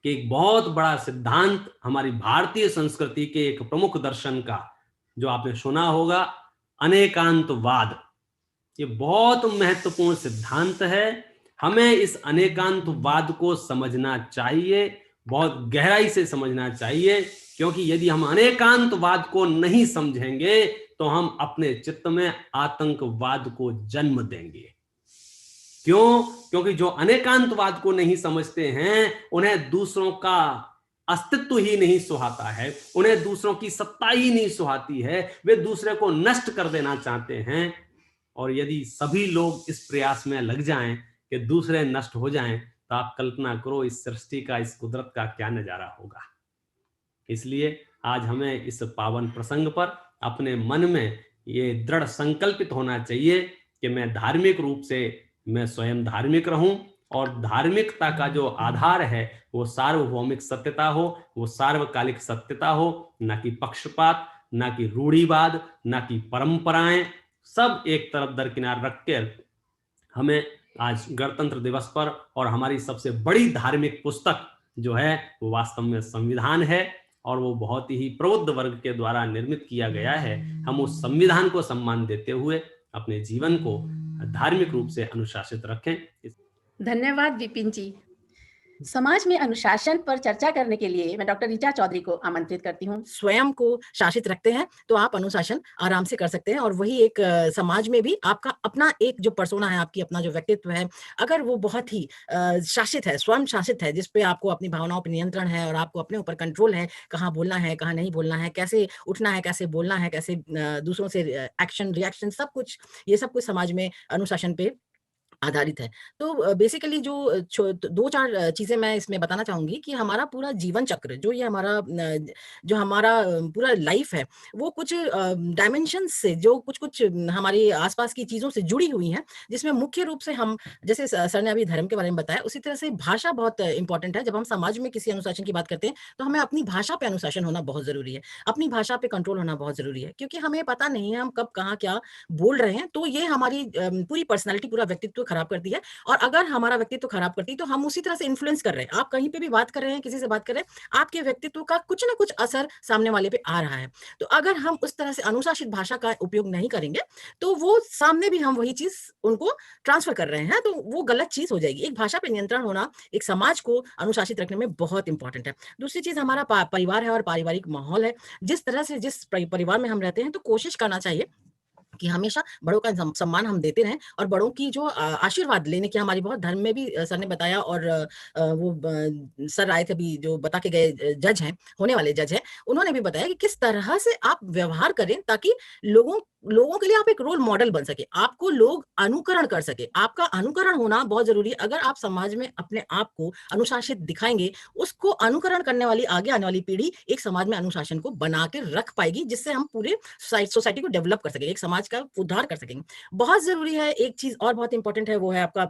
कि एक बहुत बड़ा सिद्धांत हमारी भारतीय संस्कृति के एक प्रमुख दर्शन का, जो आपने सुना होगा, अनेकांतवाद। ये बहुत महत्वपूर्ण सिद्धांत है। हमें इस अनेकांतवाद को समझना चाहिए, बहुत गहराई से समझना चाहिए, क्योंकि यदि हम अनेकांतवाद को नहीं समझेंगे तो हम अपने चित्त में आतंकवाद को जन्म देंगे। क्यों? क्योंकि जो अनेकांतवाद को नहीं समझते हैं, उन्हें दूसरों का अस्तित्व ही नहीं सुहाता है, उन्हें दूसरों की सत्ता ही नहीं सुहाती है, वे दूसरे को नष्ट कर देना चाहते हैं। और यदि सभी लोग इस प्रयास में लग जाएं कि दूसरे नष्ट हो जाएं, तो आप कल्पना करो इस सृष्टि का, इस कुदरत का क्या नजारा होगा। इसलिए आज हमें इस पावन प्रसंग पर अपने मन में ये दृढ़ संकल्पित होना चाहिए कि मैं धार्मिक रूप से मैं स्वयं धार्मिक रहूं, और धार्मिकता का जो आधार है वो सार्वभौमिक सत्यता हो, वो सार्वकालिक सत्यता हो, ना कि पक्षपात, ना कि रूढ़िवाद, ना कि परंपराएं, सब एक तरफ दरकिनार रख कर हमें आज गणतंत्र दिवस पर, और हमारी सबसे बड़ी धार्मिक पुस्तक जो है वो वास्तव में संविधान है, और वो बहुत ही प्रबुद्ध वर्ग के द्वारा निर्मित किया गया है। हम उस संविधान को सम्मान देते हुए अपने जीवन को धार्मिक रूप से अनुशासित रखें। धन्यवाद विपिन जी। समाज में अनुशासन पर चर्चा करने के लिए मैं डॉक्टर ऋचा चौधरी को आमंत्रित करती हूँ। स्वयं को शासित रखते हैं तो आप अनुशासन आराम से कर सकते हैं, और वही एक समाज में भी आपका अपना एक जो पर्सोना है, आपकी अपना जो व्यक्तित्व है, अगर वो बहुत ही शासित है, स्वयं शासित है, जिसपे आपको अपनी भावनाओं पर नियंत्रण है और आपको अपने ऊपर कंट्रोल है, कहाँ बोलना है, कहाँ नहीं बोलना है, कैसे उठना है, कैसे बोलना है, कैसे दूसरों से एक्शन रिएक्शन सब कुछ, ये सब कुछ समाज में अनुशासन पे आधारित है। तो बेसिकली जो 2-4 चीजें मैं इसमें बताना चाहूंगी कि हमारा पूरा जीवन चक्र, जो ये हमारा पूरा लाइफ है, वो कुछ डायमेंशन से, जो कुछ हमारे आसपास की चीजों से जुड़ी हुई हैं, जिसमें मुख्य रूप से हम, जैसे सर ने अभी धर्म के बारे में बताया, उसी तरह से भाषा बहुत इंपॉर्टेंट है। जब हम समाज में किसी अनुशासन की बात करते हैं तो हमें अपनी भाषा पे अनुशासन होना बहुत जरूरी है, अपनी भाषा पे कंट्रोल होना बहुत जरूरी है, क्योंकि हमें पता नहीं है हम कब कहाँ क्या बोल रहे हैं, तो ये हमारी पूरी पर्सनैलिटी, पूरा व्यक्तित्व खराब करती है, और अगर हमारा व्यक्तित्व खराब करती है तो हम उसी तरह से इन्फ्लुएंस कर रहे हैं। आप कहीं पे भी बात कर रहे हैं, किसी से बात कर रहे हैं, आपके व्यक्तित्व का कुछ ना कुछ असर सामने वाले पे आ रहा है। तो अगर हम उस तरह से अनुशासित भाषा का उपयोग नहीं करेंगे तो वो सामने भी हम वही चीज उनको ट्रांसफर कर रहे हैं, तो वो गलत चीज हो जाएगी। एक भाषा पे नियंत्रण होना एक समाज को अनुशासित रखने में बहुत इंपॉर्टेंट है। दूसरी चीज हमारा परिवार है और पारिवारिक माहौल है। जिस तरह से जिस परिवार में हम रहते हैं तो कोशिश करना चाहिए कि हमेशा बड़ों का सम्मान हम देते रहें, और बड़ों की जो आशीर्वाद लेने की हमारी बहुत धर्म में भी सर ने बताया, और वो सर आए थे अभी जो बता के गए जज हैं, होने वाले जज हैं, उन्होंने भी बताया कि किस तरह से आप व्यवहार करें ताकि लोगों के लिए आप एक रोल मॉडल बन सके, आपको लोग अनुकरण कर सके। आपका अनुकरण होना बहुत जरूरी है। अगर आप समाज में अपने आप को अनुशासित दिखाएंगे, उसको अनुकरण करने वाली आगे आने वाली पीढ़ी एक समाज में अनुशासन को बना के रख पाएगी, जिससे हम पूरे सोसाइटी को डेवलप कर सकेंगे, एक समाज का उद्धार कर सकेंगे। बहुत जरूरी है, एक चीज और बहुत इंपॉर्टेंट है, वो है आपका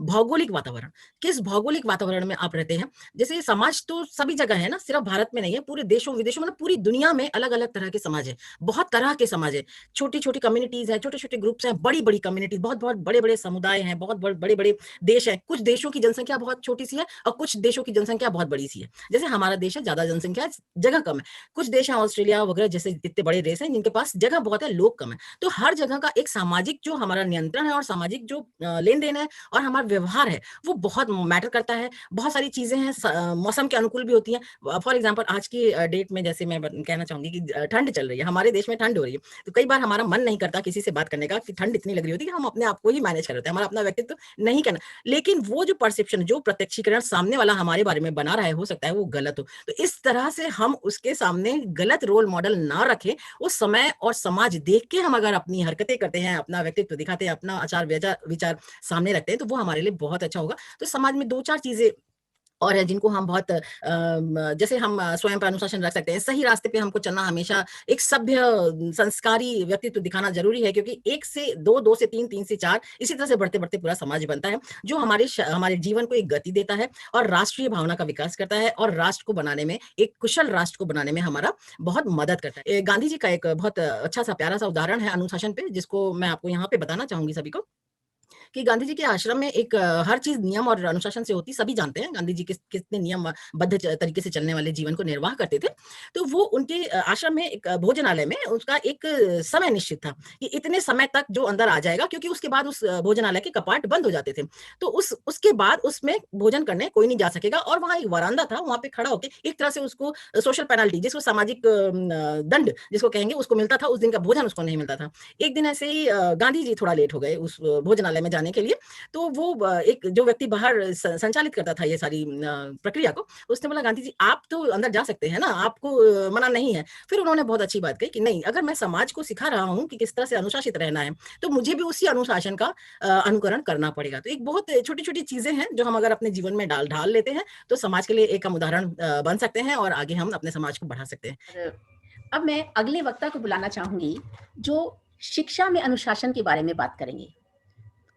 भौगोलिक वातावरण। किस भौगोलिक वातावरण में आप रहते हैं। जैसे समाज तो सभी जगह है ना, सिर्फ भारत में नहीं है, पूरे देशों विदेशों मतलब पूरी दुनिया में अलग अलग तरह के समाज है, बहुत तरह के समाज है, छोटी छोटी कम्युनिटीज है, छोटे छोटे ग्रुप्स हैं, बड़ी बड़ी कम्युनिटीज, बहुत बहुत बड़े बड़े समुदाय हैं, बहुत बड़े बड़े देश है। कुछ देशों की जनसंख्या बहुत छोटी सी है और कुछ देशों की जनसंख्या बहुत बड़ी सी है। जैसे हमारा देश है, ज्यादा जनसंख्या है, जगह कम है। कुछ देश है ऑस्ट्रेलिया वगैरह जैसे इतने बड़े देश हैं जिनके पास जगह बहुत है, लोग कम है। तो हर जगह का एक सामाजिक जो हमारा नियंत्रण है और सामाजिक जो लेन देन है और हमारा व्यवहार है वो बहुत मैटर करता है। बहुत सारी चीजें हैं मौसम के अनुकूल भी होती हैं। फॉर एग्जांपल आज की डेट में जैसे मैं कहना चाहूंगी कि ठंड चल रही है, हमारे देश में ठंड हो रही है, तो कई बार हमारा मन नहीं करता किसी से बात करने का कि ठंड इतनी लग रही होती है कि हम अपने आप को ही मैनेज कर रहे होते हैं, हमारा अपना व्यक्तित्व नहीं करना। लेकिन वो जो परसेप्शन, जो प्रत्यक्षीकरण सामने वाला हमारे बारे में बना रहा है, हो सकता है वो गलत हो। तो इस तरह से हम उसके सामने गलत रोल मॉडल ना रखें। उस समय और समाज देख के हम अगर अपनी हरकतें करते हैं, अपना व्यक्तित्व दिखाते हैं, अपना आचार विचार सामने रखते हैं, तो वो हमारे लिए बहुत अच्छा होगा। तो समाज में 2-4 चीजें और है जिनको हम बहुत जैसे हम स्वयं पर अनुशासन रख सकते हैं। सही रास्ते पे हमको चलना, हमेशा एक सभ्य संस्कारी व्यक्तित्व दिखाना जरूरी है, क्योंकि 1 से 2, 2 से 3, 3 से 4 इसी तरह से बढ़ते बढ़ते पूरा समाज बनता है, जो हमारे जीवन को एक गति देता है और राष्ट्रीय भावना का विकास करता है और राष्ट्र को बनाने में, एक कुशल राष्ट्र को बनाने में हमारा बहुत मदद करता है। गांधी जी का एक बहुत अच्छा सा प्यारा सा उदाहरण है अनुशासन पे, जिसको मैं आपको यहाँ पे बताना चाहूंगी सभी को, कि गांधी जी के आश्रम में एक हर चीज नियम और अनुशासन से होती। सभी जानते हैं गांधी जी कितने नियमबद्ध तरीके से चलने वाले जीवन को निर्वाह करते थे। तो वो उनके आश्रम में एक भोजनालय में उसका एक समय निश्चित था कि इतने समय तक जो अंदर आ जाएगा, क्योंकि उसके बाद उस भोजनालय के कपाट बंद हो जाते थे। तो उसके बाद उसमें भोजन करने कोई नहीं जा सकेगा। और वहाँ एक वरांदा था, वहां पे खड़ा होकर एक तरह से उसको सोशल पेनल्टी, जिसको सामाजिक दंड जिसको कहेंगे, उसको मिलता था। उस दिन का भोजन उसको नहीं मिलता था। एक दिन ऐसे ही गांधी जी थोड़ा लेट हो गए उस भोजनालय में जाने के लिए। तो वो एक जो व्यक्ति बाहर संचालित करता था ये सारी प्रक्रिया को, उसने बोला, गांधी जी आप तो अंदर जा सकते हैं ना, आपको मना नहीं है। फिर उन्होंने बहुत अच्छी बात कही कि नहीं, अगर मैं समाज को सिखा रहा हूँ कि किस तरह से अनुशासित रहना है, तो मुझे भी उसी अनुशासन का अनुकरण करना पड़ेगा। तो एक बहुत छोटी छोटी चीजें हैं जो हम अगर अपने जीवन में ढाल लेते हैं तो समाज के लिए एक हम उदाहरण बन सकते हैं और आगे हम अपने समाज को बढ़ा सकते हैं। अब मैं अगले वक्ता को बुलाना चाहूंगी जो शिक्षा में अनुशासन के बारे में बात करेंगे।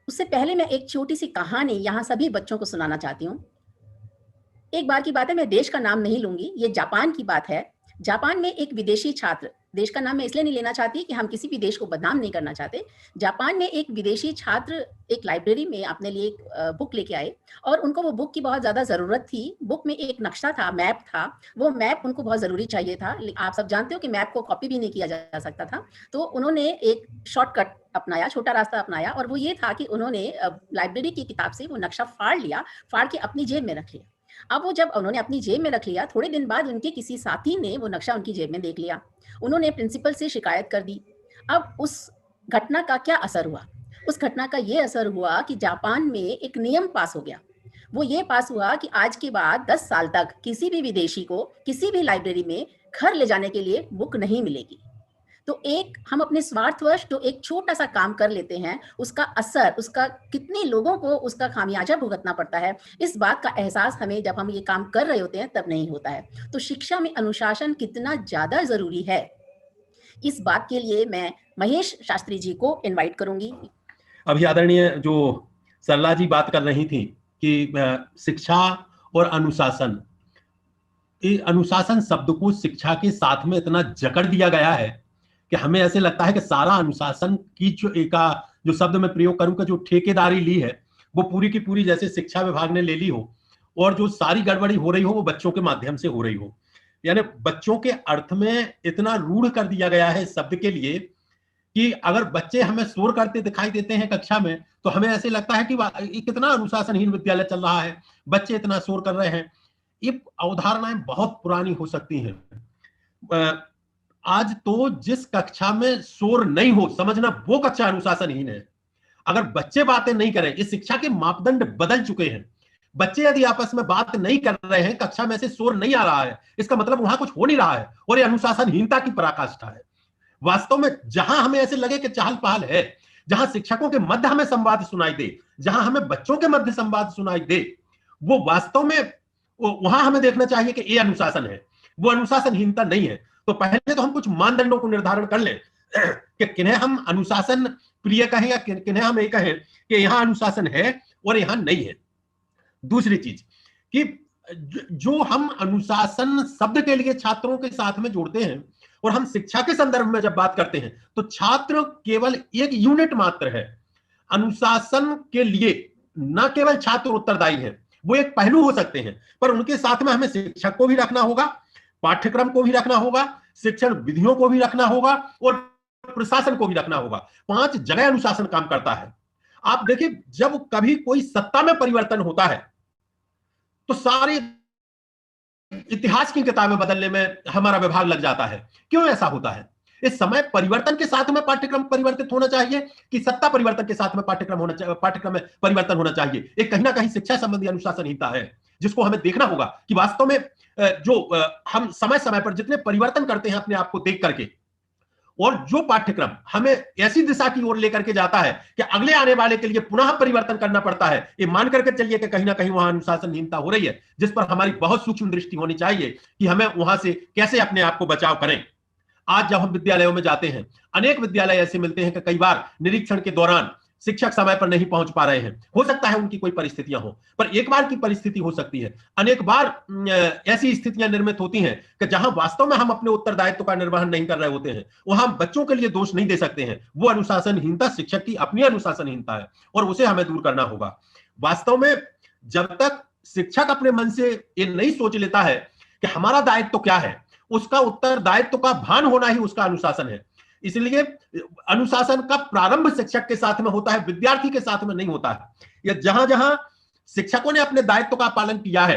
उससे पहले मैं एक छोटी सी कहानी यहाँ सभी बच्चों को सुनाना चाहती हूँ। एक बार की बात है, मैं देश का नाम नहीं लूंगी, ये जापान की बात है। जापान में एक विदेशी छात्र, देश का नाम मैं इसलिए नहीं लेना चाहती कि हम किसी भी देश को बदनाम नहीं करना चाहते। जापान में एक विदेशी छात्र एक लाइब्रेरी में अपने लिए एक बुक लेके आए और उनको वो बुक की बहुत ज़्यादा ज़रूरत थी। बुक में एक नक्शा था, मैप था, वो मैप उनको बहुत ज़रूरी चाहिए था। आप सब जानते हो कि मैप को कॉपी भी नहीं किया जा सकता था। तो उन्होंने एक शॉर्टकट अपनाया, छोटा रास्ता अपनाया, और वो ये था कि उन्होंने लाइब्रेरी की किताब से वो नक्शा फाड़ लिया, फाड़ के अपनी जेब में रख लिया। अब वो जब उन्होंने अपनी जेब में रख लिया, थोड़े दिन बाद उनके किसी साथी ने वो नक्शा उनकी जेब में देख लिया। उन्होंने प्रिंसिपल से शिकायत कर दी। अब उस घटना का क्या असर हुआ? उस घटना का ये असर हुआ कि जापान में एक नियम पास हो गया। वो ये पास हुआ कि आज के बाद 10 साल तक किसी भी विदेशी को किसी भी लाइब्रेरी में घर ले जाने के लिए बुक नहीं मिलेगी। तो एक हम अपने स्वार्थवश जो एक छोटा सा काम कर लेते हैं, उसका असर, उसका कितने लोगों को उसका खामियाजा भुगतना पड़ता है, इस बात का एहसास हमें जब हम ये काम कर रहे होते हैं तब नहीं होता है। तो शिक्षा में अनुशासन कितना ज्यादा जरूरी है, इस बात के लिए मैं महेश शास्त्री जी को इनवाइट करूंगी। अभी आदरणीय जो सरला जी बात कर रही थी कि शिक्षा और अनुशासन, अनुशासन शब्द को शिक्षा के साथ में इतना जकड़ दिया गया है कि हमें ऐसे लगता है कि सारा अनुशासन की जो शब्द मैं प्रयोग करूं कि जो ठेकेदारी ली है वो पूरी की पूरी जैसे शिक्षा विभाग ने ले ली हो, और जो सारी गड़बड़ी हो रही हो वो बच्चों के माध्यम से हो रही हो। यानी बच्चों के अर्थ में इतना रूढ़ कर दिया गया है इस शब्द के लिए कि अगर बच्चे हमें शोर करते दिखाई देते हैं कक्षा में तो हमें ऐसे लगता है कि ये कितना अनुशासनहीन विद्यालय चल रहा है, बच्चे इतना शोर कर रहे हैं। ये अवधारणाएं बहुत पुरानी हो सकती हैं। आज तो जिस कक्षा में शोर नहीं हो, समझना वो कक्षा अनुशासनहीन है। अगर बच्चे बातें नहीं करें, इस शिक्षा के मापदंड बदल चुके हैं। बच्चे यदि आपस में बात नहीं कर रहे हैं, कक्षा में से शोर नहीं आ रहा है, इसका मतलब वहां कुछ हो नहीं रहा है और ये अनुशासनहीनता की पराकाष्ठा है। वास्तव में जहां हमें ऐसे लगे कि चहल पहल है, जहां शिक्षकों के मध्य हमें संवाद सुनाई दे, जहां हमें बच्चों के मध्य संवाद सुनाई दे, वो वास्तव में वहां हमें देखना चाहिए कि ये अनुशासन है, वो अनुशासनहीनता नहीं है। तो पहले तो हम कुछ मानदंडों को निर्धारण कर लें कि किन्हें हम अनुशासन प्रिय कहें या किन्हें हम ये कहें कि यहां अनुशासन है और यहां नहीं है। दूसरी चीज कि जो हम अनुशासन शब्द के लिए छात्रों के साथ में जोड़ते हैं और हम शिक्षा के संदर्भ में जब बात करते हैं तो छात्र केवल एक यूनिट मात्र है। अनुशासन के लिए न केवल छात्र उत्तरदायी हैं, वो एक पहलू हो सकते हैं, पर उनके साथ में हमें शिक्षक को भी रखना होगा, पाठ्यक्रम को भी रखना होगा, शिक्षण विधियों को भी रखना होगा और प्रशासन को भी रखना होगा। 5 जगह अनुशासन काम करता है। आप देखिए, जब कभी कोई सत्ता में परिवर्तन होता है तो सारे इतिहास की किताबें बदलने में हमारा विभाग लग जाता है। क्यों ऐसा होता है? इस समय परिवर्तन के साथ में पाठ्यक्रम परिवर्तित होना चाहिए कि सत्ता परिवर्तन के साथ में पाठ्यक्रम में परिवर्तन होना चाहिए? एक कहीं ना कहीं शिक्षा संबंधी अनुशासनहीनता है जिसको हमें देखना होगा कि वास्तव में जो हम समय समय पर जितने परिवर्तन करते हैं अपने आप को देख करके, और जो पाठ्यक्रम हमें ऐसी दिशा की ओर लेकर के जाता है कि अगले आने वाले के लिए पुनः परिवर्तन करना पड़ता है, ये मान करके चलिए कि कहीं ना कहीं वहां अनुशासनहीनता हो रही है, जिस पर हमारी बहुत सूक्ष्म दृष्टि होनी चाहिए कि हमें वहां से कैसे अपने आप को बचाव करें। आज जब हम विद्यालयों में जाते हैं, अनेक विद्यालय ऐसे मिलते हैं कि कई बार निरीक्षण के दौरान शिक्षक समय पर नहीं पहुंच पा रहे हैं। हो सकता है उनकी कोई परिस्थितियां हो, पर एक बार की परिस्थिति हो सकती है। अनेक बार ऐसी स्थितियां निर्मित होती हैं कि जहां वास्तव में हम अपने उत्तरदायित्व का निर्वहन नहीं कर रहे होते हैं, वहां बच्चों के लिए दोष नहीं दे सकते हैं। वो अनुशासनहीनता शिक्षक की अपनी अनुशासनहीनता है और उसे हमें दूर करना होगा। वास्तव में जब तक शिक्षक अपने मन से ये नहीं सोच लेता है कि हमारा दायित्व क्या है, उसका उत्तरदायित्व का भान होना ही उसका अनुशासन है। इसलिए अनुशासन का प्रारंभ शिक्षक के साथ में होता है, विद्यार्थी के साथ में नहीं होता है। या जहां जहां शिक्षकों ने अपने दायित्व का पालन किया है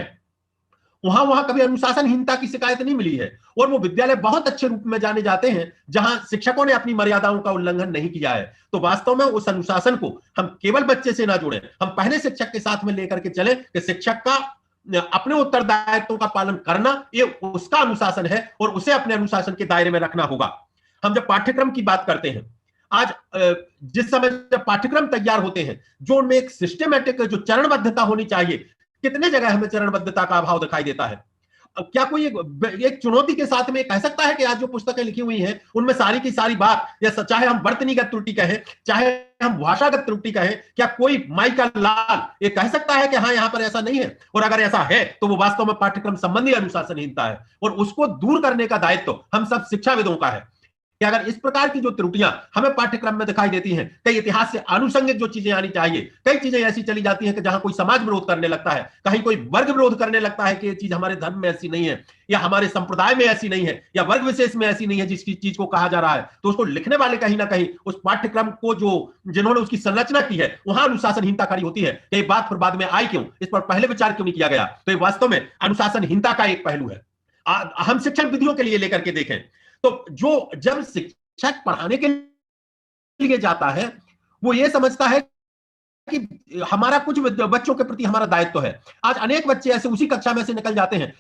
वहां वहां कभी अनुशासनहीनता की शिकायत नहीं मिली है, और वो विद्यालय बहुत अच्छे रूप में जाने जाते हैं जहां शिक्षकों ने अपनी मर्यादाओं का उल्लंघन नहीं किया है। तो वास्तव में उस अनुशासन को हम केवल बच्चे से ना जोड़ें, हम पहले शिक्षक के साथ में लेकर के चले कि शिक्षक का अपने उत्तरदायित्वों का पालन करना ये उसका अनुशासन है और उसे अपने अनुशासन के दायरे में रखना होगा। हम जब पाठ्यक्रम की बात करते हैं, आज जिस समय जब पाठ्यक्रम तैयार होते हैं, जो उनमें एक सिस्टमैटिक जो चरणबद्धता होनी चाहिए, कितने जगह हमें चरणबद्धता का अभाव दिखाई देता है। अब क्या कोई एक चुनौती के साथ में कह सकता है कि आज जो पुस्तकें लिखी हुई हैं उनमें सारी की सारी बात, या चाहे हम वर्तनीगत त्रुटि कहें, चाहे हम भाषागत त्रुटि कहें, क्या कोई माई का लाल ये कह सकता है कि हाँ यहां पर ऐसा नहीं है? और अगर ऐसा है तो वो वास्तव में पाठ्यक्रम संबंधी अनुशासनहीनता है, और उसको दूर करने का दायित्व हम सब शिक्षाविदों का है। कि अगर इस प्रकार की जो त्रुटियां हमें पाठ्यक्रम में दिखाई देती हैं, कई इतिहास से आनुषंगिक जो चीजें आनी चाहिए, कई चीजें ऐसी चली जाती हैं कि जहां कोई समाज विरोध करने लगता है, कहीं कोई वर्ग विरोध करने लगता है कि ये चीज हमारे धर्म में ऐसी नहीं है, या हमारे संप्रदाय में ऐसी नहीं है, या वर्ग विशेष में ऐसी नहीं है जिसकी चीज को कहा जा रहा है, तो उसको लिखने वाले कहीं ना कहीं उस पाठ्यक्रम को जिन्होंने उसकी संरचना की है वहां अनुशासनहीनता खड़ी होती है। ये बात फिर बाद में आई क्यों, इस पर पहले विचार क्यों नहीं किया गया? तो ये वास्तव में अनुशासनहीनता का एक पहलू है। हम शिक्षण विधियों के लिए लेकर के देखें तो जब शिक्षक पढ़ाने के लिए जाता है वो ये समझता है कि हमारा कुछ बच्चों के प्रति हमारा दायित्व है। आज अनेक बच्चे ऐसे उसी कक्षा में से निकल जाते हैं।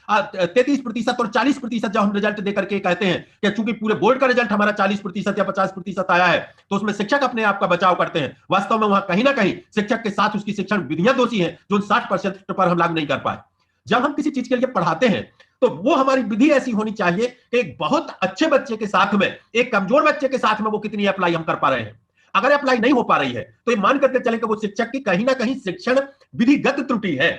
33% और 40% जब हम रिजल्ट देकर के कहते हैं कि चूंकि पूरे बोर्ड का रिजल्ट हमारा 40% या 50% आया है तो उसमें शिक्षक अपने आप का बचाव करते हैं। वास्तव में वहां कहीं ना कहीं शिक्षक के साथ उसकी शिक्षण विधियां दोषी हैं जो 60% पर हम लागू नहीं कर पाए। जब हम किसी चीज के लिए पढ़ाते हैं तो वो हमारी विधि ऐसी होनी चाहिए कि एक बहुत अच्छे बच्चे के साथ में एक कमजोर बच्चे के साथ में वो कितनी अप्लाई हम कर पा रहे हैं। अगर अप्लाई नहीं हो पा रही है तो ये मान करके चले कि वो शिक्षक की कहीं ना कहीं शिक्षण विधिगत त्रुटि है।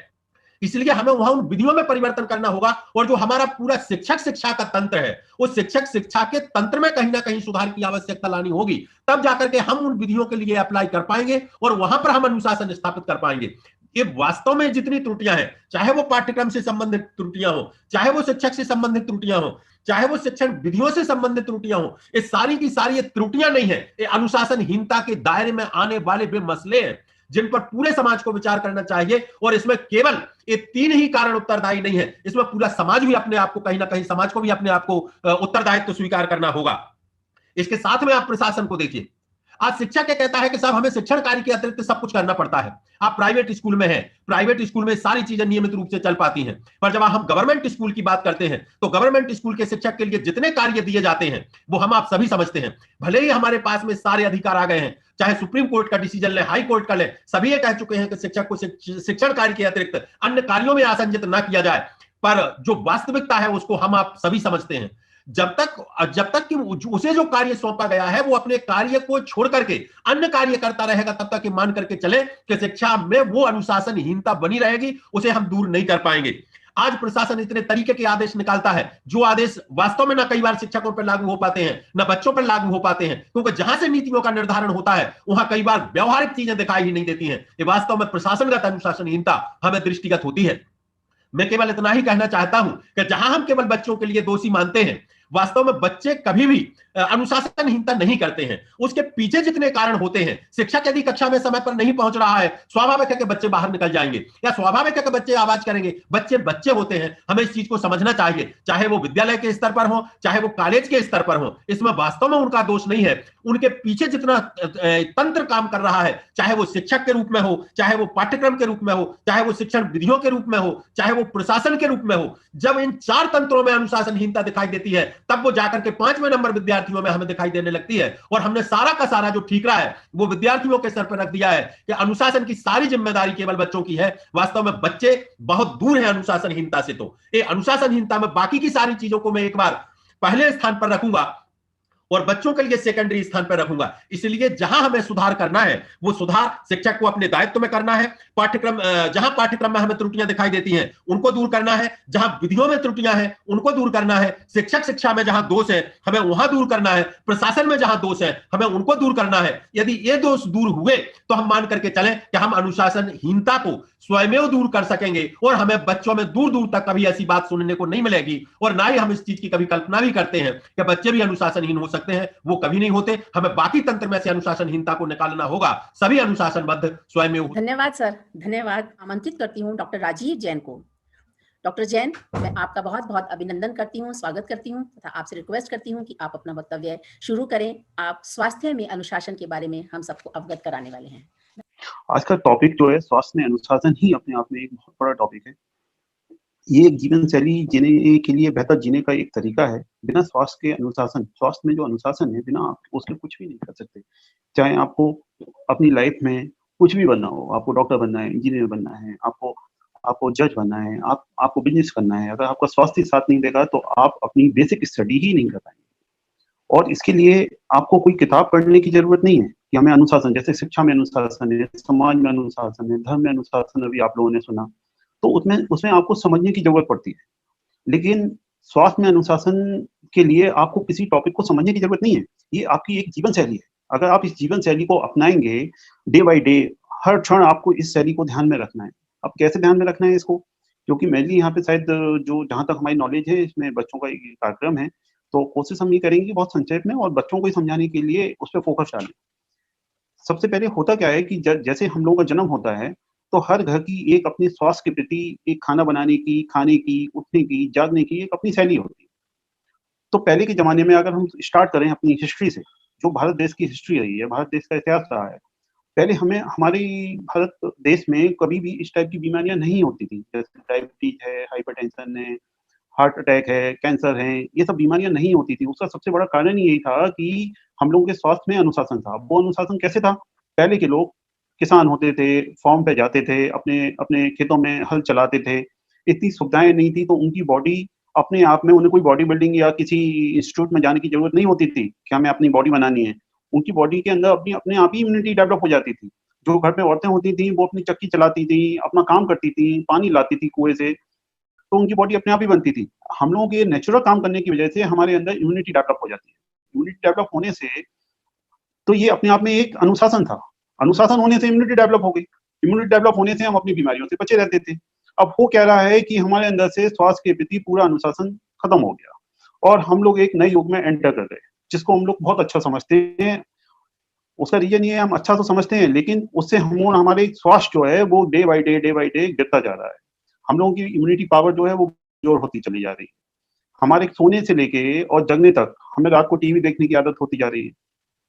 इसलिए हमें वहां उन विधियों में परिवर्तन करना होगा, और जो हमारा पूरा शिक्षा का तंत्र है, उस शिक्षा के तंत्र में कहीं ना कहीं सुधार की आवश्यकता लानी होगी। तब जाकर के हम उन विधियों के लिए अप्लाई कर पाएंगे और वहां पर हम अनुशासन स्थापित कर पाएंगे। ये वास्तव में जितनी त्रुटियां हैं, चाहे वो पाठ्यक्रम से संबंधित त्रुटियां हो, चाहे वो शिक्षक से संबंधित त्रुटियां हो, चाहे वो शिक्षण विधियों से संबंधित त्रुटियां हो, ये सारी की सारी ये त्रुटियां नहीं है, ये अनुशासनहीनता के दायरे में आने वाले वे मसले हैं जिन पर पूरे समाज को विचार करना चाहिए। और इसमें केवल ये 3 ही कारण उत्तरदायी नहीं है, इसमें पूरा समाज भी अपने आप को कहीं ना कहीं, समाज को भी अपने आप को उत्तरदायित्व स्वीकार करना होगा। इसके साथ में आप प्रशासन को देखिए। आज शिक्षक क्या कहता है कि साहब हमें शिक्षण कार्य के अतिरिक्त सब कुछ करना पड़ता है। आप प्राइवेट स्कूल में हैं, प्राइवेट स्कूल में सारी चीजें नियमित रूप से चल पाती हैं, पर जब हम गवर्नमेंट स्कूल की बात करते हैं तो गवर्नमेंट स्कूल के शिक्षक के लिए जितने कार्य दिए जाते हैं वो हम आप सभी समझते हैं। भले ही हमारे पास में सारे अधिकार आ गए हैं, चाहे सुप्रीम कोर्ट का डिसीजन ले, हाई कोर्ट का ले, सभी ये कह चुके हैं कि शिक्षक को शिक्षण कार्य के अतिरिक्त अन्य कार्यों में आसंजित न किया जाए, पर जो वास्तविकता है उसको हम आप सभी समझते हैं। जब तक कि उसे जो कार्य सौंपा गया है वो अपने कार्य को छोड़ करके अन्य कार्य करता रहेगा, तब तक मान करके चले कि शिक्षा में वो अनुशासनहीनता बनी रहेगी, उसे हम दूर नहीं कर पाएंगे। आज प्रशासन इतने तरीके के आदेश निकालता है जो आदेश वास्तव में ना कई बार शिक्षकों पर लागू हो पाते हैं, ना बच्चों पर लागू हो पाते हैं, क्योंकि जहां से नीतियों का निर्धारण होता है वहां कई बार व्यवहारिक चीजें दिखाई ही नहीं देती हैं। ये वास्तव में प्रशासनगत अनुशासनहीनता हमें दृष्टिगत होती है। मैं केवल इतना ही कहना चाहता हूं कि जहां हम केवल बच्चों के लिए दोषी मानते हैं, वास्तव में बच्चे कभी भी अनुशासनहीनता नहीं करते हैं। उसके पीछे जितने कारण होते हैं, शिक्षक यदि कक्षा में समय पर नहीं पहुंच रहा है, स्वाभाविक है कि बच्चे बाहर निकल जाएंगे, या स्वाभाविक है कि बच्चे आवाज करेंगे। बच्चे होते हैं, हमें इस चीज को समझना चाहिए, चाहे वो विद्यालय के स्तर पर हो, चाहे वो कॉलेज के स्तर पर हो। इसमें वास्तव में उनका दोष नहीं है। उनके पीछे जितना तंत्र काम कर रहा है, चाहे वो शिक्षक के रूप में हो, चाहे वो पाठ्यक्रम के रूप में हो, चाहे वो शिक्षण विधियों के रूप में हो, चाहे वो प्रशासन के रूप में हो, जब इन 4 तंत्रों में अनुशासनहीनता दिखाई देती है तब वो जाकर के 5वें नंबर विद्यार्थियों में हमें दिखाई देने लगती है। और हमने सारा का सारा जो ठीकरा है वो विद्यार्थियों के सर पर रख दिया है कि अनुशासन की सारी जिम्मेदारी केवल बच्चों की है। वास्तव में बच्चे बहुत दूर हैं अनुशासनहीनता से। तो ये अनुशासनहीनता में बाकी की सारी चीजों को मैं एक बार पहले स्थान पर रखूंगा और बच्चों के लिए सेकेंडरी स्थान पर रखूंगा। इसलिए जहां हमें सुधार करना है वो सुधार शिक्षक को अपने दायित्व में करना है। जहां पाठ्यक्रम में हमें त्रुटियां दिखाई देती हैं उनको दूर करना है, जहां विधियों में त्रुटियां हैं उनको दूर करना है, शिक्षक शिक्षा में जहां दोष है हमें वहां दूर करना है, प्रशासन में जहां दोष है हमें उनको दूर करना है। यदि ये दोष दूर हुए तो हम मान करके चलें कि हम अनुशासनहीनता को स्वयं दूर कर सकेंगे और हमें बच्चों में दूर दूर तक कभी ऐसी बात सुनने को नहीं मिलेगी। और ना ही हम इस चीज की कभी कल्पना भी करते हैं कि बच्चे भी अनुशासनहीन हो सकते हैं, वो कभी नहीं होते। हमें बाकी तंत्र में से अनुशासनहीनता को निकालना होगा। सभी अनुशासनबद्ध स्वयं। धन्यवाद सर, धन्यवाद। आमंत्रित करती हूँ डॉक्टर राजीव जैन को। डॉक्टर जैन, मैं आपका बहुत बहुत अभिनंदन करती हूँ, स्वागत करती हूँ तथा आपसे रिक्वेस्ट करती हूँ कि आप अपना वक्तव्य शुरू करें। आप स्वास्थ्य में अनुशासन के बारे में हम सबको अवगत कराने वाले हैं। आज का टॉपिक जो है स्वास्थ्य में अनुशासन ही अपने आप में एक बहुत बड़ा टॉपिक है। ये एक जीवन शैली जीने के लिए बेहतर जीने का एक तरीका है। बिना स्वास्थ्य के अनुशासन, स्वास्थ्य में जो अनुशासन है, बिना आप उसके कुछ भी नहीं कर सकते। चाहे आपको अपनी लाइफ में कुछ भी बनना हो, आपको डॉक्टर बनना है, इंजीनियर बनना है, आपको जज बनना है, आपको बिजनेस करना है, अगर आपका स्वास्थ्य साथ नहीं देगा तो आप अपनी बेसिक स्टडी ही नहीं कर पाएंगे। और इसके लिए आपको कोई किताब पढ़ने की जरूरत नहीं है कि हमें अनुशासन, जैसे शिक्षा में अनुशासन है, समाज में अनुशासन है, धर्म में अनुशासन अभी आप लोगों ने सुना, तो उसमें आपको समझने की जरूरत पड़ती है। लेकिन स्वास्थ्य में अनुशासन के लिए आपको किसी टॉपिक को समझने की जरूरत नहीं है। ये आपकी एक जीवन शैली है। अगर आप इस जीवन शैली को अपनाएंगे डे बाय डे, हर क्षण आपको इस शैली को ध्यान में रखना है। अब कैसे ध्यान में रखना है इसको, क्योंकि मेनली यहाँ पे शायद जो जहाँ तक हमारी नॉलेज है इसमें बच्चों का एक कार्यक्रम है, तो कोशिश हम ये करेंगे बहुत संक्षेप में और बच्चों को समझाने के लिए उस पर फोकस डालें। सबसे पहले होता क्या है कि जैसे हम लोगों का जन्म होता है तो हर घर की एक अपनी स्वास्थ्य के प्रति एक खाना बनाने की, खाने की, उठने की, जागने की एक अपनी शैली होती है। तो पहले के जमाने में अगर हम स्टार्ट करें अपनी हिस्ट्री से, जो भारत देश की हिस्ट्री रही है, भारत देश का इतिहास रहा है, पहले हमारी भारत देश में कभी भी इस टाइप की बीमारियां नहीं होती थी। जैसे डायबिटीज है, हाइपरटेंशन है, हार्ट अटैक है, कैंसर है, ये सब बीमारियां नहीं होती थी। उसका सबसे बड़ा कारण यही था कि हम लोगों के स्वास्थ्य में अनुशासन था। वो अनुशासन कैसे था? पहले के लोग किसान होते थे, फार्म पे जाते थे, अपने खेतों में हल चलाते थे। इतनी सुविधाएं नहीं थी तो उनकी बॉडी अपने आप में, उन्हें कोई बॉडी बिल्डिंग या किसी इंस्टीट्यूट में जाने की जरूरत नहीं होती थी कि हमें अपनी बॉडी बनानी है। उनकी बॉडी के अंदर अपने आप ही इम्यूनिटी डेवलप हो जाती थी। जो घर में औरतें होती थी वो अपनी चक्की चलाती थी, अपना काम करती थी, पानी लाती थी कुएं से, तो उनकी बॉडी अपने आप ही बनती थी। हम लोगों के नेचुरल काम करने की वजह से हमारे अंदर इम्यूनिटी डेवलप हो जाती है। इम्यूनिटी डेवलप होने से तो ये अपने आप में एक अनुशासन था। अनुशासन होने से इम्यूनिटी डेवलप हो गई। इम्यूनिटी डेवलप होने से हम अपनी बीमारियों से बचे रहते थे। अब हो क्या रहा है कि हमारे अंदर से स्वास्थ्य के प्रति पूरा अनुशासन खत्म हो गया और हम लोग एक नए युग में एंटर कर गए, जिसको हम लोग बहुत अच्छा समझते हैं। उसका रीजन ये है, हम अच्छा तो समझते हैं, लेकिन उससे हमारे स्वास्थ्य जो है वो डे बाय डे गिरता जा रहा है। हम लोगों की इम्यूनिटी पावर जो है वो कमजोर होती चली जा रही है। हमारे सोने से लेके और जगने तक हमें रात को टीवी देखने की आदत होती जा रही है।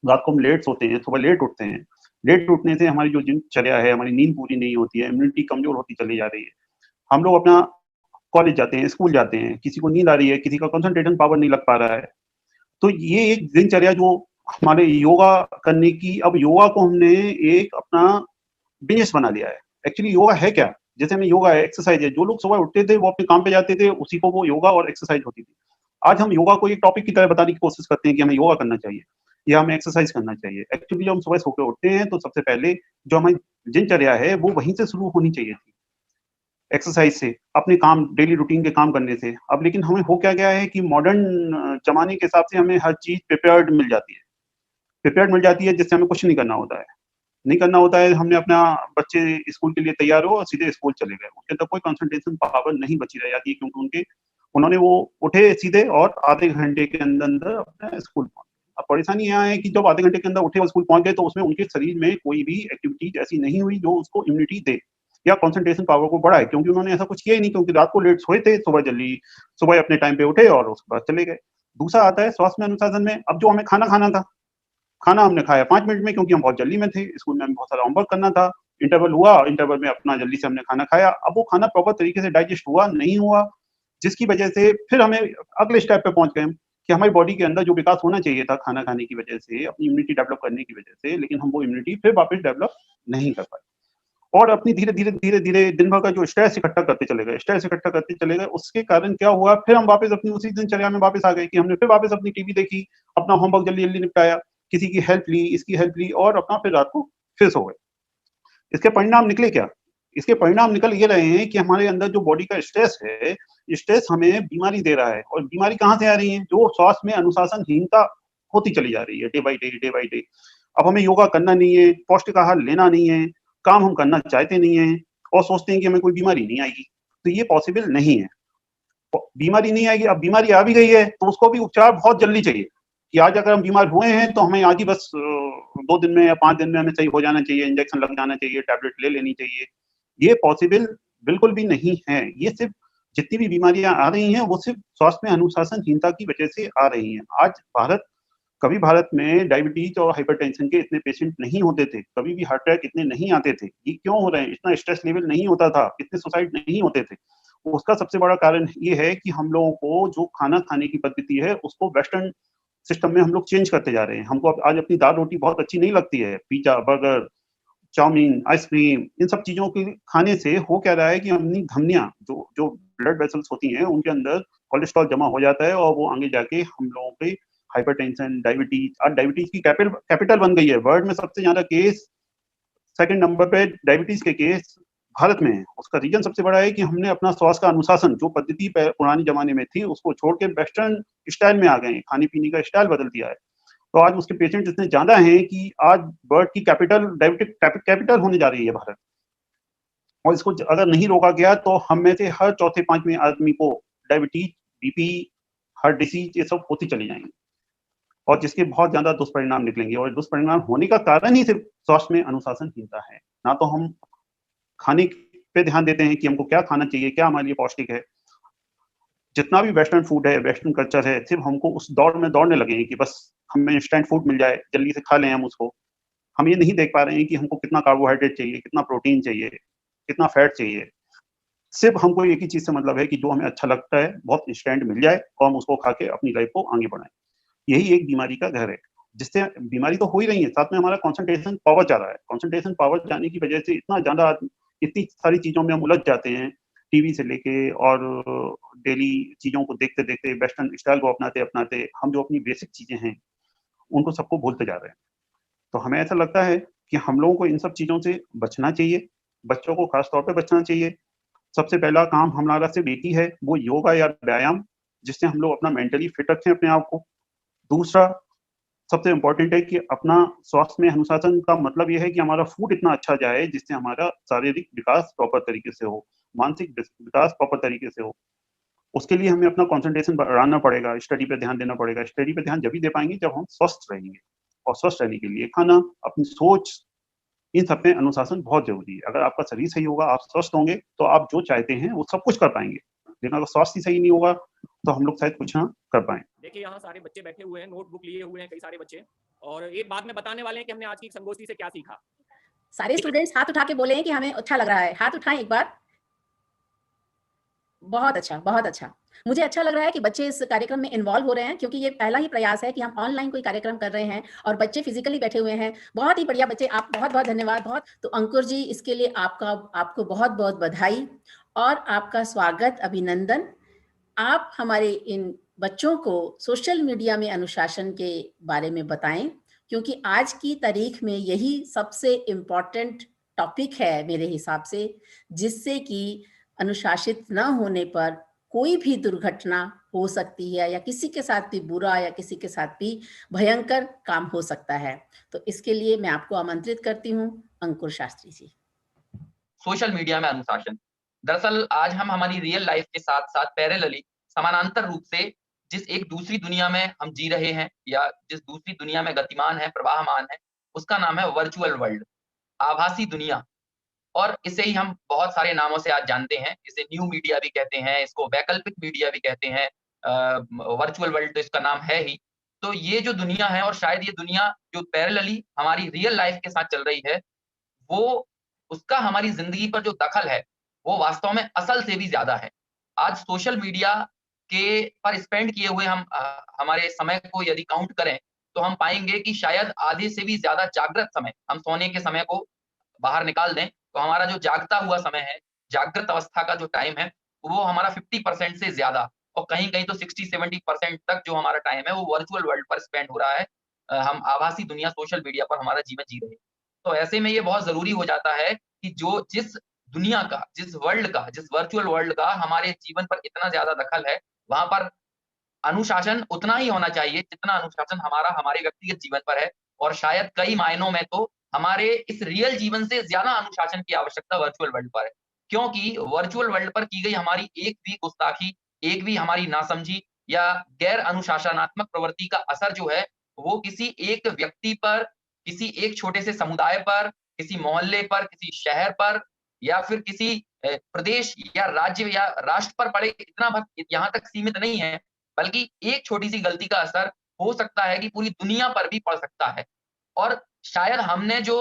रात को हम लेट सोते हैं, सुबह लेट उठते हैं। लेट उठने से हमारी जो दिनचर्या है, हमारी नींद पूरी नहीं होती है, इम्यूनिटी कमजोर होती चली जा रही है। हम लोग अपना कॉलेज जाते हैं, स्कूल जाते हैं, किसी को नींद आ रही है, किसी का कंसंट्रेशन पावर नहीं लग पा रहा है। तो ये एक दिनचर्या जो हमारे योगा करने की, अब योगा को हमने एक अपना बिजनेस बना लिया है। एक्चुअली योगा है क्या? जैसे हमें योगा है, एक्सरसाइज है। जो लोग सुबह उठते थे वो अपने काम पे जाते थे, उसी को वो योगा और एक्सरसाइज होती थी। आज हम योगा को एक टॉपिक की तरह बताने की कोशिश करते हैं कि हमें योगा करना चाहिए या हमें एक्सरसाइज करना चाहिए। एक्चुअली जब हम सुबह सो के उठते हैं तो सबसे पहले जो हमारी दिनचर्या है वो वहीं से शुरू होनी चाहिए थी, एक्सरसाइज से, अपने काम, डेली रूटीन के काम करने से। अब लेकिन हमें हो क्या गया है कि मॉडर्न जमाने के हिसाब से हमें हर चीज प्रिपेयर्ड मिल जाती है। प्रिपेयर्ड मिल जाती है जिससे हमें कुछ नहीं करना होता है। नहीं करना होता है, हमने अपना बच्चे स्कूल के लिए तैयार हो और सीधे स्कूल चले गए। उसके अंदर कोई कंसंट्रेशन पावर नहीं बची रह जाती है, क्योंकि उन्होंने वो उठे सीधे और आधे घंटे के अंदर अंदर अपना स्कूल पहुंच गए। अब परेशानी यहाँ है कि जब आधे घंटे के अंदर उठे और स्कूल पहुंच गए तो उसमें उनके शरीर में कोई भी एक्टिविटीज ऐसी नहीं हुई जो उसको इम्यूनिटी दे या कंसंट्रेशन पावर को बढ़ाए, क्योंकि उन्होंने ऐसा कुछ किया ही नहीं। क्योंकि रात को लेट सोए थे, सुबह अपने टाइम पे उठे और उसके बाद चले गए। दूसरा आता है स्वास्थ्य में अनुशासन में। अब जो हमें खाना खाना था, खाना हमने खाया 5 मिनट में, क्योंकि हम बहुत जल्दी में थे, स्कूल में हमें बहुत सारा होमवर्क करना था। इंटरवल हुआ, इंटरवल में अपना जल्दी से हमने खाना खाया। अब वो खाना प्रॉपर तरीके से डाइजेस्ट हुआ नहीं हुआ, जिसकी वजह से फिर हमें अगले स्टेप पे पहुंच गए कि हमारी बॉडी के अंदर जो विकास होना चाहिए था खाना खाने की वजह से, अपनी इम्यूनिटी डेवलप करने की वजह से, लेकिन हम वो इम्यूनिटी फिर वापस डेवलप नहीं कर पाए और अपनी धीरे धीरे दिन भर का जो स्ट्रेस इकट्ठा करते चले गए। उसके कारण क्या हुआ, फिर हम वापस अपनी उसी दिनचर्या में वापस आ गए कि हमने फिर वापस अपनी टीवी देखी, अपना होमवर्क जल्दी निपटाया, किसी की हेल्प ली, इसकी हेल्प ली और अपना फिर रात को फिर सो गए। इसके परिणाम निकले क्या? इसके परिणाम निकल ये रहे हैं कि हमारे अंदर जो बॉडी का स्ट्रेस है, स्ट्रेस हमें बीमारी दे रहा है। और बीमारी कहाँ से आ रही है? जो स्वास्थ्य में अनुशासनहीनता होती चली जा रही है डे बाय डे। अब हमें योगा करना नहीं है, पौष्टिक आहार लेना नहीं है, काम हम करना चाहते नहीं है और सोचते हैं कि हमें कोई बीमारी नहीं आएगी। तो ये पॉसिबल नहीं है, बीमारी नहीं आएगी। अब बीमारी आ भी गई है तो उसको भी उपचार बहुत जल्दी चाहिए कि आज अगर हम बीमार हुए हैं तो हमें आज ही बस 2 दिन में या 5 दिन में हमें सही हो जाना चाहिए, इंजेक्शन लग जाना चाहिए, टैबलेट ले लेनी चाहिए। ये पॉसिबल बिल्कुल भी नहीं है। ये सिर्फ जितनी भी बीमारियां आ रही हैं वो सिर्फ स्वास्थ्य में अनुशासनहीनता की वजह से आ रही हैं। आज कभी भारत में डायबिटीज और हाइपरटेंशन के इतने पेशेंट नहीं होते थे, कभी भी हार्ट अटैक इतने नहीं आते थे। ये क्यों हो रहे हैं? इतना स्ट्रेस लेवल नहीं होता था, इतने सुसाइड नहीं होते थे। उसका सबसे बड़ा कारण ये है कि हम लोगों को जो खाना खाने की पद्धति है उसको वेस्टर्न सिस्टम में हम लोग चेंज करते जा रहे हैं। हमको आज अपनी दाल रोटी बहुत अच्छी नहीं लगती है। पिज्जा, बर्गर, चाउमीन, आइसक्रीम, इन सब चीजों के खाने से हो क्या रहा है कि अपनी धमनियां, जो ब्लड वेसल्स होती हैं, उनके अंदर कोलेस्ट्रॉल जमा हो जाता है और वो आगे जाके हम लोगों पे हाइपरटेंशन, डायबिटीज की कैपिटल बन गई है। वर्ल्ड में सबसे ज्यादा केस, सेकंड नंबर पे डायबिटीज के केस भारत में है। उसका रीजन सबसे बड़ा है कि हमने अपना स्वास्थ्य का अनुशासन, जो पद्धति पुराने जमाने में थी, उसको छोड़ के वेस्टर्न स्टाइल में आ गए हैं। खाने पीने का स्टाइल बदल दिया है। तो आज उसके पेशेंट इतने ज्यादा हैं कि आज वर्ल्ड की डायबिटिक कैपिटल होने जा रही है भारत। और इसको अगर नहीं रोका गया तो हम में से हर चौथे 5वें आदमी को डायबिटीज, बीपी, हार्ट डिसीज, ये सब होती चली जाएंगी और जिसके बहुत ज्यादा दुष्परिणाम निकलेंगे। और दुष्परिणाम होने का कारण ही सिर्फ स्वास्थ्य में अनुशासनहीनता है। ना तो हम खाने पे ध्यान देते हैं कि हमको क्या खाना चाहिए, क्या हमारे लिए पौष्टिक है। जितना भी वेस्टर्न फूड है, वेस्टर्न कल्चर है, सिर्फ हमको उस दौड़ में दौड़ने लगे हैं कि बस हमें इंस्टेंट फूड मिल जाए, जल्दी से खा लें हम उसको। हम ये नहीं देख पा रहे हैं कि हमको कितना कार्बोहाइड्रेट चाहिए, कितना प्रोटीन चाहिए, कितना फैट चाहिए। सिर्फ हमको एक ही चीज से मतलब है कि जो हमें अच्छा लगता है, बहुत इंस्टेंट मिल जाए और हम उसको खा के अपनी लाइफ को आगे बढ़ाएं। यही एक बीमारी का घर है, जिससे बीमारी तो हो ही रही है, साथ में हमारा कंसंट्रेशन पावर जा रहा है। कंसंट्रेशन पावर जाने की वजह से इतनी सारी चीजों में हम उलझ जाते हैं, टीवी से लेके और डेली चीजों को देखते देखते, वेस्टर्न स्टाइल को अपनाते अपनाते हम जो अपनी बेसिक चीजें हैं उनको सबको भूलते जा रहे हैं। तो हमें ऐसा लगता है कि हम लोगों को इन सब चीजों से बचना चाहिए, बच्चों को खास तौर पे बचना चाहिए। सबसे पहला काम हमारा सिर्फ एक ही है, वो योगा या व्यायाम, जिससे हम लोग अपना मेंटली फिट रखें अपने आप को। दूसरा सबसे इम्पोर्टेंट है कि अपना स्वास्थ्य में अनुशासन का मतलब ये है कि हमारा फूड इतना अच्छा जाए जिससे हमारा शारीरिक विकास प्रॉपर तरीके से हो, मानसिक विकास प्रॉपर तरीके से हो। उसके लिए हमें अपना कंसंट्रेशन बढ़ाना पड़ेगा, स्टडी पे ध्यान देना पड़ेगा। स्टडी पे ध्यान जब ही दे पाएंगे जब हम स्वस्थ रहेंगे, और स्वस्थ रहने के लिए खाना, अपनी सोच, इन सब में अनुशासन बहुत जरूरी है। अगर आपका शरीर सही होगा, आप स्वस्थ होंगे, तो आप जो चाहते हैं वो सब कुछ कर पाएंगे। लेकिन अगर स्वास्थ्य सही नहीं होगा तो हम लोग शायद कुछ ना कर पाए। देखिए यहाँ सारे बच्चे बैठे हुए हैं, नोटबुक लिए हुए हैं कई सारे बच्चे, और एक बात में बताने वाले हैं कि हमने आज की संगोष्ठी से क्या सीखा। सारे स्टूडेंट्स हाथ उठा के बोले हैं कि हमें अच्छा लग रहा है। हाथ उठाएं एक बार। बहुत अच्छा, बहुत अच्छा। मुझे अच्छा लग रहा है कि बच्चे इस कार्यक्रम में इन्वॉल्व हो रहे हैं, क्योंकि ये पहला ही प्रयास है कि हम ऑनलाइन कोई कार्यक्रम कर रहे हैं और बच्चे फिजिकली बैठे हुए हैं। बहुत ही बढ़िया बच्चे, आप बहुत-बहुत धन्यवाद। बहुत तो अंकुर जी, इसके लिए आपको बहुत-बहुत बधाई और आपका स्वागत, अभिनंदन। आप हमारे इन बच्चों को सोशल मीडिया में अनुशासन के बारे में बताएं, क्योंकि आज की तारीख में यही सबसे इम्पोर्टेंट टॉपिक है मेरे हिसाब से, जिससे कि अनुशासित न होने पर कोई भी दुर्घटना हो सकती है, या किसी के साथ भी बुरा या किसी के साथ भी भयंकर काम हो सकता है। तो इसके लिए मैं आपको आमंत्रित करती हूँ, अंकुर शास्त्री जी। सोशल मीडिया में अनुशासन। दरअसल आज हम हमारी रियल लाइफ के साथ साथ पैरेलली, समानांतर रूप से जिस एक दूसरी दुनिया में हम जी रहे हैं, या जिस दूसरी दुनिया में गतिमान है, प्रवाहमान है, उसका नाम है वर्चुअल वर्ल्ड, आभासी दुनिया। और इसे ही हम बहुत सारे नामों से आज जानते हैं। इसे न्यू मीडिया भी कहते हैं, इसको वैकल्पिक मीडिया भी कहते हैं, वर्चुअल वर्ल्ड तो इसका नाम है ही। तो ये जो दुनिया है, और शायद ये दुनिया जो पैरेलली हमारी रियल लाइफ के साथ चल रही है, वो उसका हमारी ज़िंदगी पर जो दखल है, वो वास्तव में असल से भी ज़्यादा है। आज सोशल मीडिया के पर स्पेंड किए हुए हम हमारे समय को यदि काउंट करें, तो हम पाएँगे कि शायद आधे से भी ज़्यादा जागृत समय, हम सोने के समय को बाहर निकाल दें, तो हमारा जो जागता हुआ समय है, जागृत अवस्था का जो टाइम है, वो हमारा 50% से ज़्यादा, और कहीं-कहीं तो 60-70% तक जो हमारा टाइम है, वो वर्चुअल वर्ल्ड पर स्पेंड हो रहा है। हम आभासी दुनिया सोशल मीडिया पर हमारा जीवन जी रहे हैं। तो ऐसे में ये बहुत ज़रूरी हो जाता है कि जिस दुनिया का, जिस वर्ल्ड का, जिस वर्चुअल वर्ल्ड का हमारे जीवन पर इतना ज़्यादा दखल है, वहाँ पर अनुशासन उतना ही होना चाहिए जितना अनुशासन हमारे व्यक्तिगत जीवन पर है। और शायद कई मायनों में तो हमारे इस रियल जीवन से ज़्यादा अनुशासन की आवश्यकता वर्चुअल वर्ल्ड पर है। क्योंकि वर्चुअल वर्ल्ड पर की गई हमारी एक भी गुस्ताखी, एक भी हमारी नासमझी या गैर अनुशासनात्मक प्रवृत्ति का असर जो है, वो किसी एक व्यक्ति पर, किसी एक छोटे से समुदाय पर, किसी मोहल्ले पर, किसी शहर पर, या फिर किसी प्रदेश या राज्य या राष्ट्र पर पड़े, इतना भर यहाँ तक सीमित नहीं है, बल्कि एक छोटी-सी गलती का असर हो सकता है कि पूरी दुनिया पर भी पड़ सकता है। और शायद हमने जो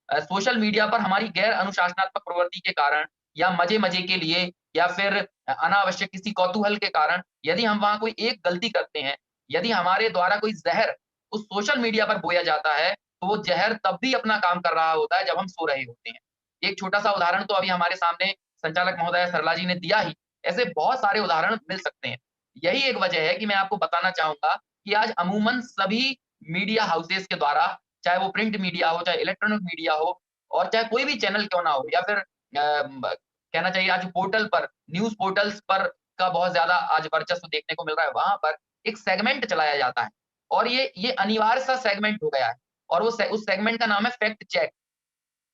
सोशल मीडिया पर हमारी गैर अनुशासनात्मक प्रवृत्ति के कारण, या मज़े-मज़े के लिए, या फिर अनावश्यक किसी कौतूहल के कारण, यदि हम वहाँ कोई एक गलती करते हैं, यदि हमारे द्वारा कोई ज़हर उस सोशल मीडिया पर बोया जाता है, तो वो ज़हर तब भी अपना काम कर रहा होता है जब हम सो रहे होते हैं। एक छोटा-सा उदाहरण तो अभी हमारे सामने संचालक महोदया सरला जी ने दिया ही, ऐसे बहुत सारे उदाहरण मिल सकते हैं। यही एक वजह है कि मैं आपको बताना चाहूँगा कि आज अमूमन सभी मीडिया हाउसेस के द्वारा, चाहे वो प्रिंट मीडिया हो, चाहे इलेक्ट्रॉनिक मीडिया हो, और चाहे कोई भी चैनल क्यों ना हो, या फिर कहना चाहिए आज पोर्टल पर, न्यूज़ पोर्टल्स पर का बहुत ज़्यादा आज वर्चस्व देखने को मिल रहा है। वहाँ पर एक सेगमेंट चलाया जाता है, और ये अनिवार्य सा सेगमेंट हो गया है, और उस सेगमेंट का नाम है फैक्ट चेक।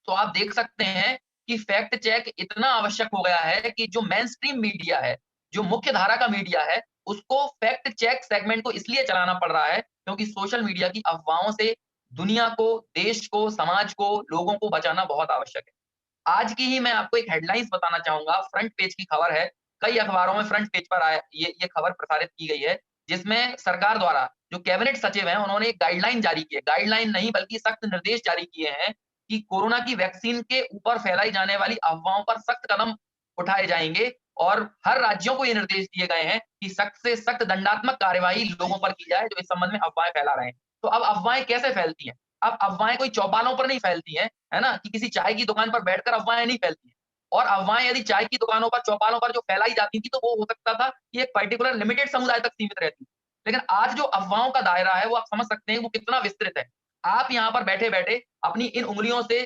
तो आप देख सकते हैं कि फैक्ट चेक इतना आवश्यक हो गया है कि जो मेनस्ट्रीम मीडिया है, जो मुख्य धारा का मीडिया है, उसको फैक्ट चेक सेगमेंट को इसलिए चलाना पड़ रहा है क्योंकि सोशल मीडिया की अफवाहों से दुनिया को, देश को, समाज को, लोगों को बचाना बहुत आवश्यक है। आज की ही मैं आपको एक हेडलाइंस बताना चाहूँगा, फ्रंट पेज की खबर है। कई अखबारों में फ्रंट पेज पर ये खबर प्रसारित की गई है, जिसमें सरकार द्वारा जो कैबिनेट सचिव हैं, उन्होंने एक गाइडलाइन जारी की है। गाइडलाइन नहीं बल्कि सख्त निर्देश जारी किए हैं कि कोरोना की वैक्सीन के ऊपर फैलाई जाने वाली अफवाहों पर सख्त कदम उठाए जाएँगे, और हर राज्यों को ये निर्देश दिए गए हैं कि सख्त से सख्त दंडात्मक कार्यवाही लोगों पर की जाए जो इस संबंध में अफवाहें फैला रहे हैं। तो अब अफवाहें कैसे फैलती हैं? अब अफवाहें कोई चौपालों पर नहीं फैलती हैं, है ना? कि किसी चाय की दुकान पर बैठकर अफवाहें नहीं फैलती हैं। और अफवाहें यदि चाय की दुकानों पर, चौपालों पर जो फैलाई जाती थी, तो वो हो सकता था कि एक पर्टिकुलर लिमिटेड समुदाय तक सीमित रहती। लेकिन आज जो अफवाहों का दायरा है, वो आप समझ सकते हैं वो कितना विस्तृत है। आप यहाँ पर बैठे बैठे अपनी इन उंगलियों से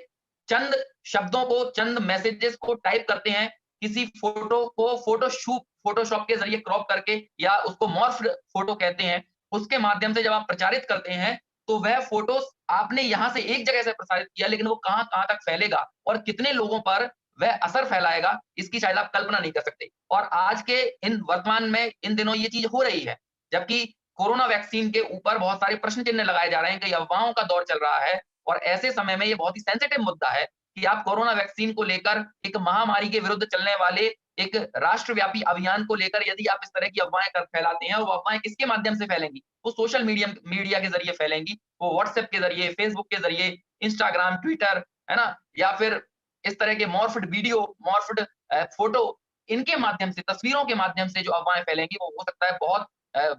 चंद शब्दों को, चंद मैसेजेस को टाइप करते हैं, किसी फोटो को फोटोशॉप के जरिए क्रॉप करके, या उसको मॉर्फ्ड फोटो कहते हैं, उसके माध्यम से जब आप प्रचारित करते हैं तो वह फोटोस आपने यहाँ से एक जगह से प्रसारित किया, लेकिन वो कहाँ कहाँ तक फैलेगा और कितने लोगों पर वह असर फैलाएगा, इसकी शायद आप कल्पना नहीं कर सकते। और आज के इन वर्तमान में इन दिनों ये चीज हो रही है, जबकि कोरोना वैक्सीन के ऊपर बहुत सारे प्रश्न चिन्ह लगाए जा रहे हैं कि अफवाहों का दौर चल रहा है, और ऐसे समय में ये बहुत ही सेंसिटिव मुद्दा है कि आप कोरोना वैक्सीन को लेकर, एक महामारी के विरुद्ध चलने वाले एक राष्ट्रव्यापी अभियान को लेकर यदि आप इस तरह की अफवाहें फैलाते हैं, वो अफवाहें किसके माध्यम से फैलेंगी? वो सोशल मीडिया के जरिए फैलेंगी, वो व्हाट्सएप के जरिए, फेसबुक के जरिए, इंस्टाग्राम, ट्विटर, है ना, या फिर इस तरह के मॉर्फ्ड वीडियो, मॉर्फ्ड फोटो, इनके माध्यम से, तस्वीरों के माध्यम से जो अफवाहें फैलेंगी, वो हो सकता है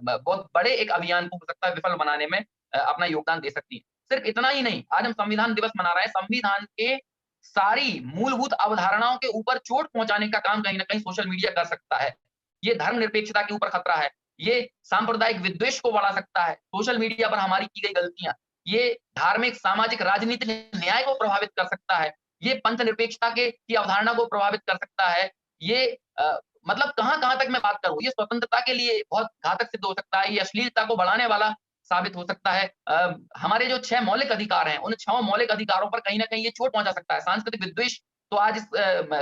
बहुत बड़े एक अभियान को हो सकता है विफल बनाने में अपना योगदान दे सकती है। सिर्फ इतना ही नहीं, आज हम संविधान दिवस मना रहे हैं, संविधान के सारी मूलभूत अवधारणाओं के ऊपर चोट पहुंचाने का काम कहीं ना कहीं सोशल मीडिया कर सकता है। ये धर्मनिरपेक्षता के ऊपर खतरा है, ये सांप्रदायिक विद्वेष को बढ़ा सकता है, सोशल मीडिया पर हमारी की गई गलतियां, ये धार्मिक, सामाजिक, राजनीतिक न्याय को प्रभावित कर सकता है, ये पंथ निरपेक्षता की अवधारणा को प्रभावित कर सकता है, ये मतलब कहां तक मैं बात करूं, ये स्वतंत्रता के लिए बहुत घातक सिद्ध हो सकता है, ये अश्लीलता को बढ़ाने वाला साबित हो सकता है। हमारे जो 6 मौलिक अधिकार हैं, उन 6 मौलिक अधिकारों पर कहीं ना कहीं ये चोट पहुंचा सकता है। सांस्कृतिक विद्वेष तो आज इस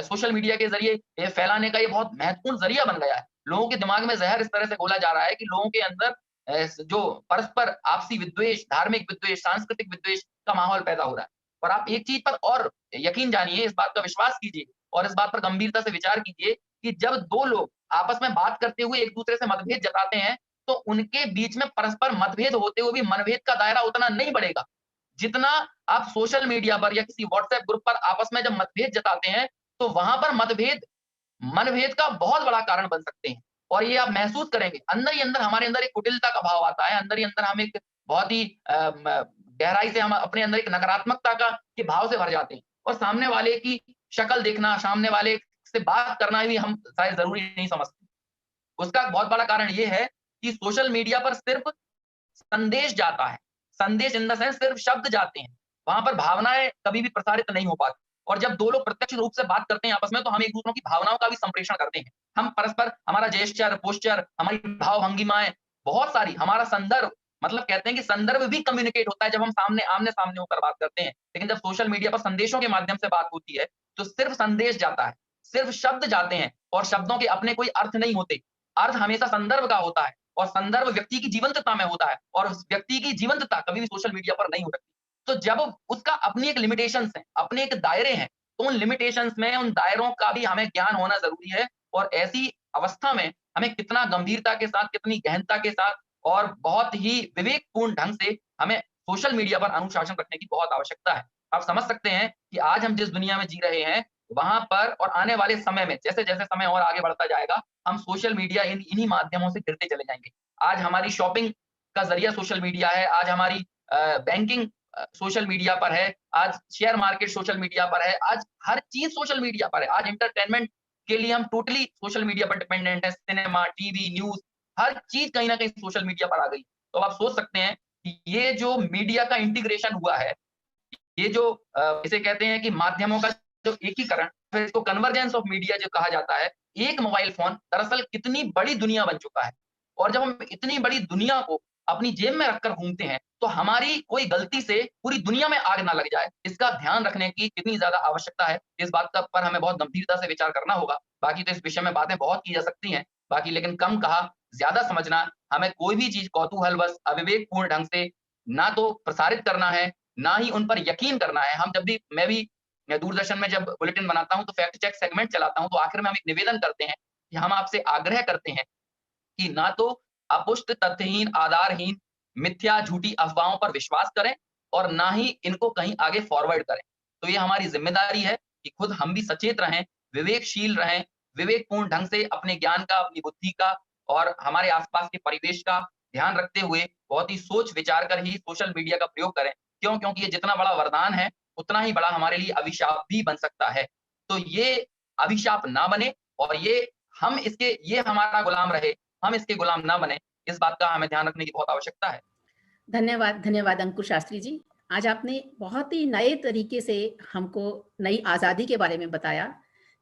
सोशल मीडिया के जरिए ये फैलाने का ये बहुत महत्वपूर्ण जरिया बन गया है। लोगों के दिमाग में जहर इस तरह से घोला जा रहा है कि लोगों के अंदर जो परस्पर आपसी विद्वेष, धार्मिक विद्वेष, सांस्कृतिक विद्वेष का माहौल पैदा हो रहा है। और आप एक चीज पर और यकीन जानिए, इस बात का विश्वास कीजिए और इस बात पर गंभीरता से विचार कीजिए कि जब 2 लोग आपस में बात करते हुए एक दूसरे से मतभेद जताते हैं, तो उनके बीच में परस्पर मतभेद होते हुए भी मनभेद का दायरा उतना नहीं बढ़ेगा जितना आप सोशल मीडिया पर या किसी व्हाट्सएप ग्रुप पर आपस में जब मतभेद जताते हैं, तो वहां पर मनभेद का बहुत बड़ा कारण बन सकते हैं। और ये आप महसूस करेंगे, अंदर ही अंदर हमारे अंदर एक कुटिलता का भाव आता है, अंदर ही अंदर हम एक बहुत ही गहराई से हम अपने अंदर एक नकारात्मकता के भाव से भर जाते हैं, और सामने वाले की शक्ल देखना, सामने वाले से बात करना भी हम शायद जरूरी नहीं समझते। उसका बहुत बड़ा कारण ये है कि सोशल मीडिया पर सिर्फ संदेश जाता है, संदेश इन द सेंस सिर्फ शब्द जाते हैं, वहां पर भावनाएं कभी भी प्रसारित नहीं हो पाती। और जब 2 लोग प्रत्यक्ष रूप से बात करते हैं आपस में, तो हम एक दूसरों की भावनाओं का भी संप्रेषण करते हैं। हम परस्पर, हमारा जेस्चर, पोस्चर, हमारी भाव भंगिमाएं, बहुत सारी, हमारा संदर्भ, मतलब कहते हैं कि संदर्भ भी कम्युनिकेट होता है जब हम आमने सामने होकर बात करते हैं। लेकिन जब सोशल मीडिया पर संदेशों के माध्यम से बात होती है, तो सिर्फ संदेश जाता है, सिर्फ शब्द जाते हैं, और शब्दों के अपने कोई अर्थ नहीं होते। अर्थ हमेशा संदर्भ का होता है, और संदर्भ व्यक्ति की जीवंतता में होता है, और उस व्यक्ति की जीवंतता कभी भी सोशल मीडिया पर नहीं हो सकती। तो जब उसका अपनी एक लिमिटेशंस है, अपने एक दायरे हैं, तो उन लिमिटेशंस में, उन दायरों का भी हमें ज्ञान होना जरूरी है। और ऐसी अवस्था में हमें कितना गंभीरता के साथ, कितनी गहनता के साथ और बहुत ही विवेकपूर्ण ढंग से हमें सोशल मीडिया पर अनुशासन रखने की बहुत आवश्यकता है। आप समझ सकते हैं कि आज हम जिस दुनिया में जी रहे हैं, वहां पर और आने वाले समय में जैसे जैसे समय और आगे बढ़ता जाएगा, हम सोशल मीडिया इन्हीं माध्यमों से गिरते चले जाएंगे। आज हमारी शॉपिंग का जरिया सोशल मीडिया है, आज हमारी बैंकिंग सोशल मीडिया पर है, आज शेयर मार्केट सोशल मीडिया पर है, आज हर चीज सोशल मीडिया पर है। आज एंटरटेनमेंट के लिए हम टोटली सोशल मीडिया पर डिपेंडेंट है, सिनेमा, टीवी, न्यूज, हर चीज कहीं ना कहीं सोशल मीडिया पर आ गई। तो आप सोच सकते हैं कि ये जो मीडिया का इंटीग्रेशन हुआ है, ये जो इसे कहते हैं कि माध्यमों का जो एकीकरण, फिर इसको कन्वर्जेंस ऑफ मीडिया जो कहा जाता है, एक मोबाइल फोन दरअसल कितनी बड़ी दुनिया बन चुका है। और जब हम इतनी बड़ी दुनिया को अपनी जेब में रखकर घूमते हैं, तो हमारी कोई गलती से पूरी दुनिया में आग ना लग जाए, इसका ध्यान रखने की कितनी ज्यादा आवश्यकता है, इस बात का पर हमें बहुत गंभीरता से विचार करना होगा। बाकी तो इस विषय में बातें बहुत की जा सकती हैं, बाकी लेकिन कम कहा ज्यादा समझना, हमें कोई भी चीज कौतूहलवश अविवेकपूर्ण ढंग से ना तो प्रसारित करना है, ना ही उन पर यकीन करना है। हम जब भी, मैं दूरदर्शन में जब बुलेटिन बनाता हूं तो फैक्ट चेक सेगमेंट चलाता हूं, तो आखिर में हम एक निवेदन करते हैं कि हम आपसे आग्रह करते हैं कि ना तो अपुष्ट, तथ्यहीन, आधारहीन, मिथ्या, झूठी अफवाहों पर विश्वास करें, और ना ही इनको कहीं आगे फॉरवर्ड करें। तो ये हमारी जिम्मेदारी है कि खुद हम भी सचेत रहें, विवेकशील रहें, विवेकपूर्ण ढंग से अपने ज्ञान का, अपनी बुद्धि का और हमारे आसपास के परिवेश का ध्यान रखते हुए बहुत ही सोच विचार कर ही सोशल मीडिया का प्रयोग करें। क्योंकि ये जितना बड़ा वरदान है, उतना ही बड़ा हमारे लिए अभिशाप भी बन सकता है। तो ये अभिशाप ना बने, और ये हमारा गुलाम रहे, हम इसके गुलाम ना बने, इस बात का हमें ध्यान रखने की बहुत आवश्यकता है। धन्यवाद अंकुर शास्त्री जी। आज आपने बहुत ही नए तरीके से हमको नई आज़ादी के बारे में बताया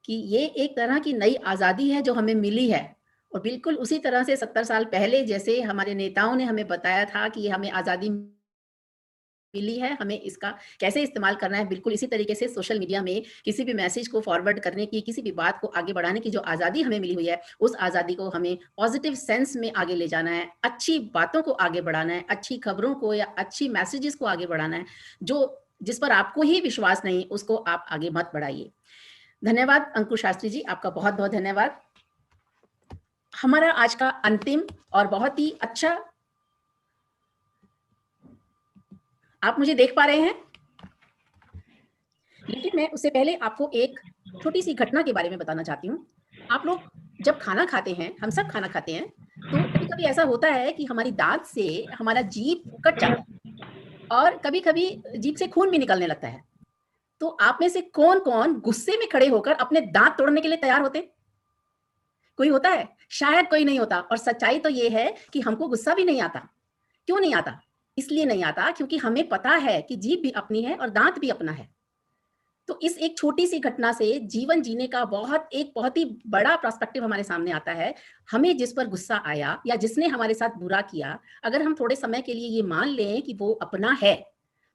कि ये एक तरह की नई आज़ादी है जो हमें मिली है, और बिल्कुल उसी तरह से 70 साल पहले जैसे हमारे नेताओं ने हमें बताया था कि हमें आज़ादी मिली है, हमें इसका कैसे इस्तेमाल करना है, बिल्कुल इसी तरीके से सोशल मीडिया में किसी भी मैसेज को फॉरवर्ड करने की, किसी भी बात को आगे बढ़ाने की जो आज़ादी हमें मिली हुई है, उस आज़ादी को हमें पॉजिटिव सेंस में आगे ले जाना है, अच्छी बातों को आगे बढ़ाना है, अच्छी खबरों को या अच्छी मैसेजेस को आगे बढ़ाना है। जिस पर आपको ही विश्वास नहीं, उसको आप आगे मत बढ़ाइए। धन्यवाद अंकुर शास्त्री जी, आपका बहुत-बहुत धन्यवाद। हमारा आज का अंतिम और बहुत ही अच्छा, आप मुझे देख पा रहे हैं? लेकिन मैं उससे पहले आपको एक छोटी सी घटना के बारे में बताना चाहती हूँ। आप लोग जब खाना खाते हैं, हम सब खाना खाते हैं, तो कभी-कभी ऐसा होता है कि हमारी दाँत से हमारा जीभ कट जाता है और कभी-कभी जीभ से खून भी निकलने लगता है। तो आप में से कौन-कौन गुस्से में खड़े होकर अपने दाँत तोड़ने के लिए तैयार होते? कोई होता है? शायद कोई नहीं होता, और सच्चाई तो ये है कि हमको गुस्सा भी नहीं आता। क्यों नहीं आता? इसलिए नहीं आता क्योंकि हमें पता है कि जीभ भी अपनी है और दाँत भी अपना है। तो इस एक छोटी सी घटना से जीवन जीने का बहुत ही बड़ा पर्सपेक्टिव हमारे सामने आता है। हमें जिस पर गुस्सा आया या जिसने हमारे साथ बुरा किया, अगर हम थोड़े समय के लिए ये मान लें कि वो अपना है,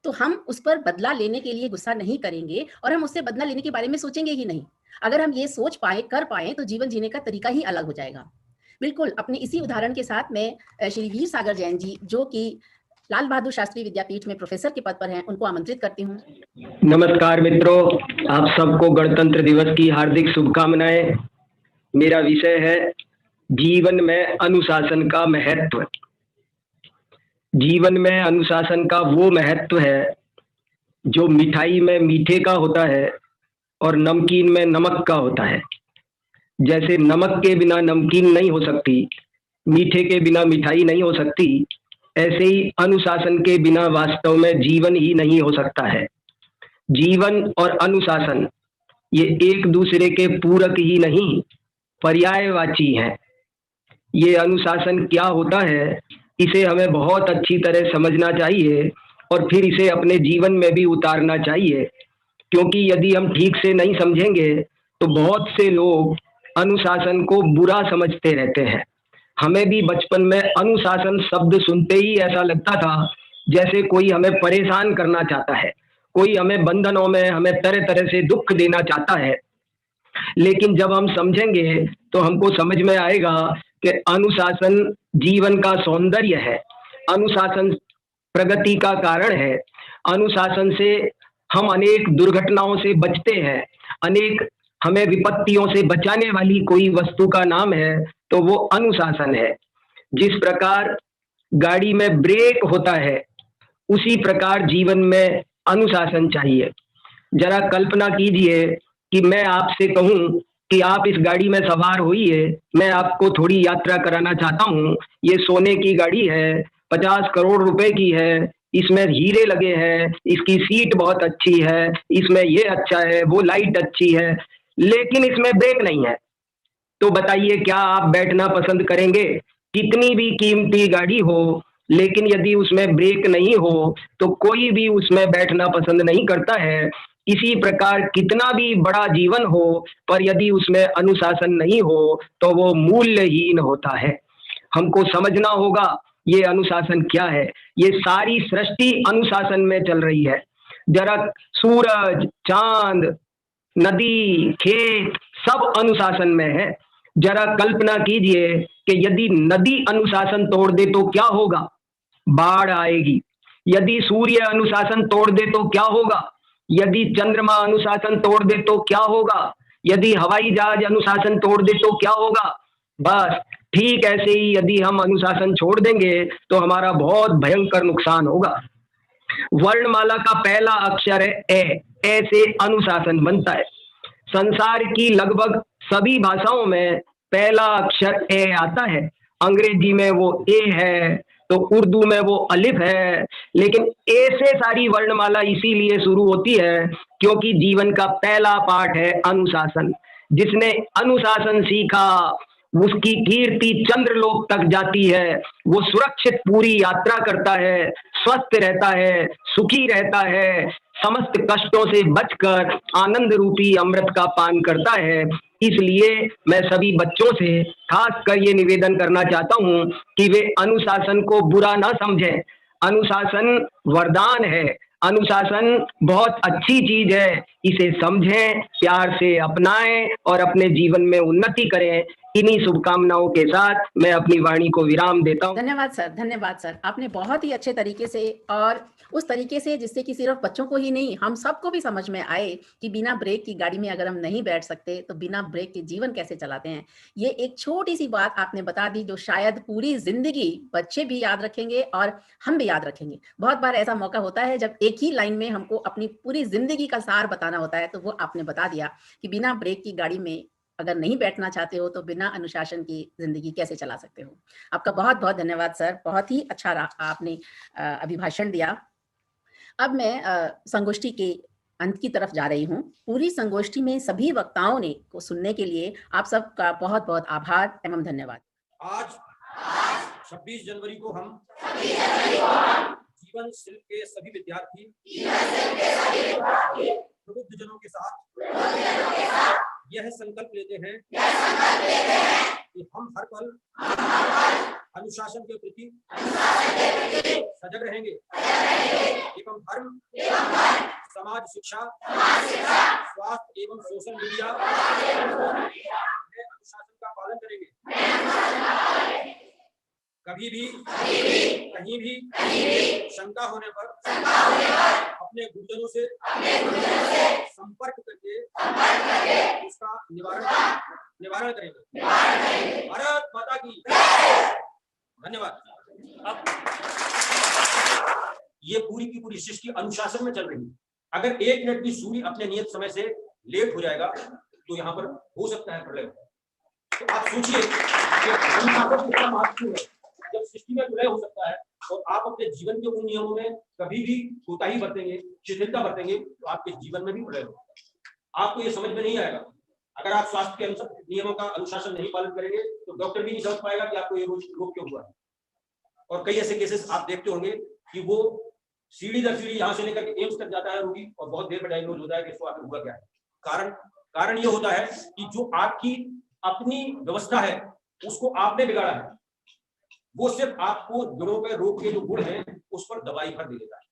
तो हम उस पर बदला लेने के लिए गुस्सा नहीं करेंगे और हम उससे बदला लेने के बारे में सोचेंगे ही नहीं। अगर हम ये सोच पाए, कर पाए, तो जीवन जीने का तरीका ही अलग हो जाएगा। बिल्कुल, अपने इसी उदाहरण के साथ मैं श्री वीर सागर जैन जी, जो कि लाल बहादुर शास्त्री विद्यापीठ में प्रोफेसर के पद पर हैं, उनको आमंत्रित करती हूँ। नमस्कार मित्रों, आप सबको गणतंत्र दिवस की हार्दिक शुभकामनाएं। मेरा विषय है जीवन में अनुशासन का महत्व। जीवन में अनुशासन का वो महत्व है जो मिठाई में मीठे का होता है और नमकीन में नमक का होता है। जैसे नमक के बिना नमकीन नहीं हो सकती, मीठे के बिना मिठाई नहीं हो सकती, ऐसे ही अनुशासन के बिना वास्तव में जीवन ही नहीं हो सकता है। जीवन और अनुशासन ये एक दूसरे के पूरक ही नहीं, पर्यायवाची हैं। ये अनुशासन क्या होता है, इसे हमें बहुत अच्छी तरह समझना चाहिए और फिर इसे अपने जीवन में भी उतारना चाहिए, क्योंकि यदि हम ठीक से नहीं समझेंगे तो बहुत से लोग अनुशासन को बुरा समझते रहते हैं। हमें भी बचपन में अनुशासन शब्द सुनते ही ऐसा लगता था जैसे कोई हमें परेशान करना चाहता है, कोई हमें बंधनों में हमें तरह तरह से दुख देना चाहता है। लेकिन जब हम समझेंगे तो हमको समझ में आएगा कि अनुशासन जीवन का सौंदर्य है, अनुशासन प्रगति का कारण है। अनुशासन से हम अनेक दुर्घटनाओं से बचते हैं, अनेक हमें विपत्तियों से बचाने वाली कोई वस्तु का नाम है तो वो अनुशासन है। जिस प्रकार गाड़ी में ब्रेक होता है, उसी प्रकार जीवन में अनुशासन चाहिए। जरा कल्पना कीजिए कि मैं आपसे कहूं कि आप इस गाड़ी में सवार होइए, मैं आपको थोड़ी यात्रा कराना चाहता हूं। ये सोने की गाड़ी है, 50 करोड़ रुपए की है, इसमें हीरे लगे हैं, इसकी सीट बहुत अच्छी है, इसमें ये अच्छा है, वो लाइट अच्छी है, लेकिन इसमें ब्रेक नहीं है। तो बताइए क्या आप बैठना पसंद करेंगे? कितनी भी कीमती गाड़ी हो, लेकिन यदि उसमें ब्रेक नहीं हो तो कोई भी उसमें बैठना पसंद नहीं करता है। इसी प्रकार कितना भी बड़ा जीवन हो, पर यदि उसमें अनुशासन नहीं हो तो वो मूल्यहीन होता है। हमको समझना होगा ये अनुशासन क्या है। ये सारी सृष्टि अनुशासन में चल रही है। जरा सूरज, चांद, नदी, खेत सब अनुशासन में है। जरा कल्पना कीजिए कि यदि नदी अनुशासन तोड़ दे तो क्या होगा? बाढ़ आएगी। यदि सूर्य अनुशासन तोड़ दे तो क्या होगा? यदि चंद्रमा अनुशासन तोड़ दे तो क्या होगा? यदि हवाई जहाज अनुशासन तोड़ दे तो क्या होगा? बस ठीक ऐसे ही यदि हम अनुशासन छोड़ देंगे तो हमारा बहुत भयंकर नुकसान होगा। वर्णमाला का पहला अक्षर है ए, ए से अनुशासन बनता है। संसार की लगभग सभी भाषाओं में पहला अक्षर ए आता है। अंग्रेजी में वो ए है, तो उर्दू में वो अलिफ है, लेकिन ए से सारी वर्णमाला इसीलिए शुरू होती है क्योंकि जीवन का पहला पाठ है अनुशासन। जिसने अनुशासन सीखा उसकी कीर्ति चंद्रलोक तक जाती है। वो सुरक्षित पूरी यात्रा करता है, स्वस्थ रहता है, सुखी रहता है, समस्त कष्टों से बचकर आनंद रूपी अमृत का पान करता है। इसलिए मैं सभी बच्चों से खास कर ये निवेदन करना चाहता हूँ कि वे अनुशासन को बुरा ना समझें। अनुशासन वरदान है, अनुशासन बहुत अच्छी चीज है, इसे समझें, प्यार से अपनाएं और अपने जीवन में उन्नति करें। इन्हीं शुभकामनाओं के साथ मैं अपनी वाणी को विराम देता हूँ। धन्यवाद सर, धन्यवाद सर। आपने बहुत ही अच्छे तरीके से और उस तरीके से जिससे कि सिर्फ बच्चों को ही नहीं, हम सबको भी समझ में आए कि बिना ब्रेक की गाड़ी में अगर हम नहीं बैठ सकते तो बिना ब्रेक के जीवन कैसे चलाते हैं। ये एक छोटी सी बात आपने बता दी जो शायद पूरी जिंदगी बच्चे भी याद रखेंगे और हम भी याद रखेंगे। बहुत बार ऐसा मौका होता है जब एक ही लाइन में हमको अपनी पूरी जिंदगी का सार बताना होता है, तो वो आपने बता दिया कि बिना ब्रेक की गाड़ी में अगर नहीं बैठना चाहते हो तो बिना अनुशासन की जिंदगी कैसे चला सकते हो। आपका बहुत बहुत धन्यवाद सर, बहुत ही अच्छा आपने अभिभाषण दिया। अब मैं संगोष्ठी के अंत की तरफ जा रही हूँ। पूरी संगोष्ठी में सभी वक्ताओं ने को सुनने के लिए आप सबका बहुत बहुत आभार एवं धन्यवाद। आज 26 जनवरी को हम जीवन शिल्प के सभी विद्यार्थी प्रबुद्धजनों के साथ यह संकल्प लेते हैं कि हम हर पल अनुशासन के प्रति सजग रहेंगे एवं धर्म, समाज शिक्षा, स्वास्थ्य एवं सोशल मीडिया में अनुशासन का पालन करेंगे। कभी भी कहीं भी शंका होने पर अपने गुरुजनों से संपर्क करके उसका निवारण करेंगे। भारत माता की धन्यवाद। अब ये पूरी की पूरी सृष्टि अनुशासन में चल रही है। अगर 1 मिनट भी सूर्य अपने नियत समय से लेट हो जाएगा तो यहाँ पर हो सकता है प्रलय। तो आप सोचिए कि अनुशासन कितना महत्वपूर्ण है। जब सृष्टि में प्रलय हो सकता है और आप अपने जीवन के उन नियमों में कभी भी कोताही बरतेंगे, शिथिलता बरतेंगे तो आपके जीवन में भी प्रलय होगा। आपको ये समझ में नहीं आएगा। अगर आप स्वास्थ्य के अनुसार नियमों का अनुशासन नहीं पालन करेंगे तो डॉक्टर भी नहीं समझ पाएगा कि आपको ये रोग क्यों हुआ है। और कई ऐसे केसेस आप देखते होंगे कि वो सीढ़ी दर सीढ़ी यहाँ से लेकर के एम्स तक जाता है रोगी और बहुत देर में डायग्नोज होता है कि इसको आखिर हुआ क्या है। कारण ये होता है कि जो आपकी अपनी व्यवस्था है उसको आपने बिगाड़ा है। वो सिर्फ आपको गुणों पे रोग के जो गुण हैं उस पर दवाई भर दे देता है।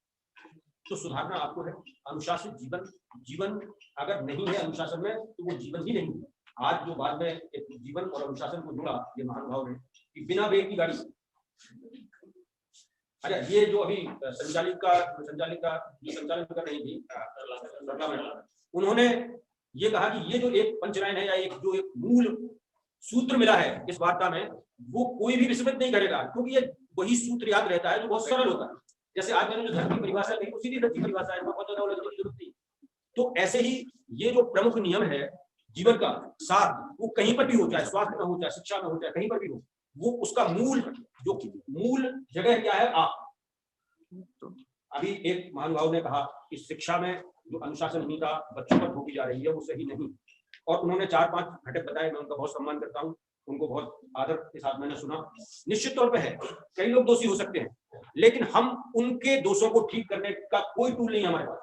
तो सुधारना आपको है। अनुशासित जीवन अगर नहीं है अनुशासन में तो वो जीवन ही नहीं है। आज जो बाद में एक जीवन और अनुशासन को जुड़ा ये महानुभाव है कि बिना ब्रेक की गाड़ी। अरे ये जो अभी संचालन कर रही थी उन्होंने ये कहा कि ये जो एक पंचलाइन है या एक मूल सूत्र मिला है इस वार्ता में वो कोई भी विस्मृत नहीं करेगा, क्योंकि ये वही सूत्र याद रहता है जो बहुत सरल होता है। जैसे आज मैंने जो धर्म की परिभाषा कही वो सीधी धर्म की परिभाषा है, बहुत ज्यादा उलझने की जरूरत नहीं। तो ऐसे ही ये जो प्रमुख नियम है जीवन का सार, वो कहीं पर भी हो, चाहे स्वास्थ्य में हो, चाहे शिक्षा में हो, चाहे कहीं पर भी हो, वो उसका मूल जगह क्या है आप। अभी एक महानुभाव ने कहा कि शिक्षा में जो अनुशासनहीनता बच्चों पर थोपी जा रही है वो सही नहीं, और उन्होंने 4-5 घटक बताए। मैं उनका बहुत सम्मान करता हूँ, उनको बहुत आदर के साथ मैंने सुना। निश्चित तौर पे है कई लोग दोषी हो सकते हैं, लेकिन हम उनके दोषों को ठीक करने का कोई टूल नहीं है हमारे पास।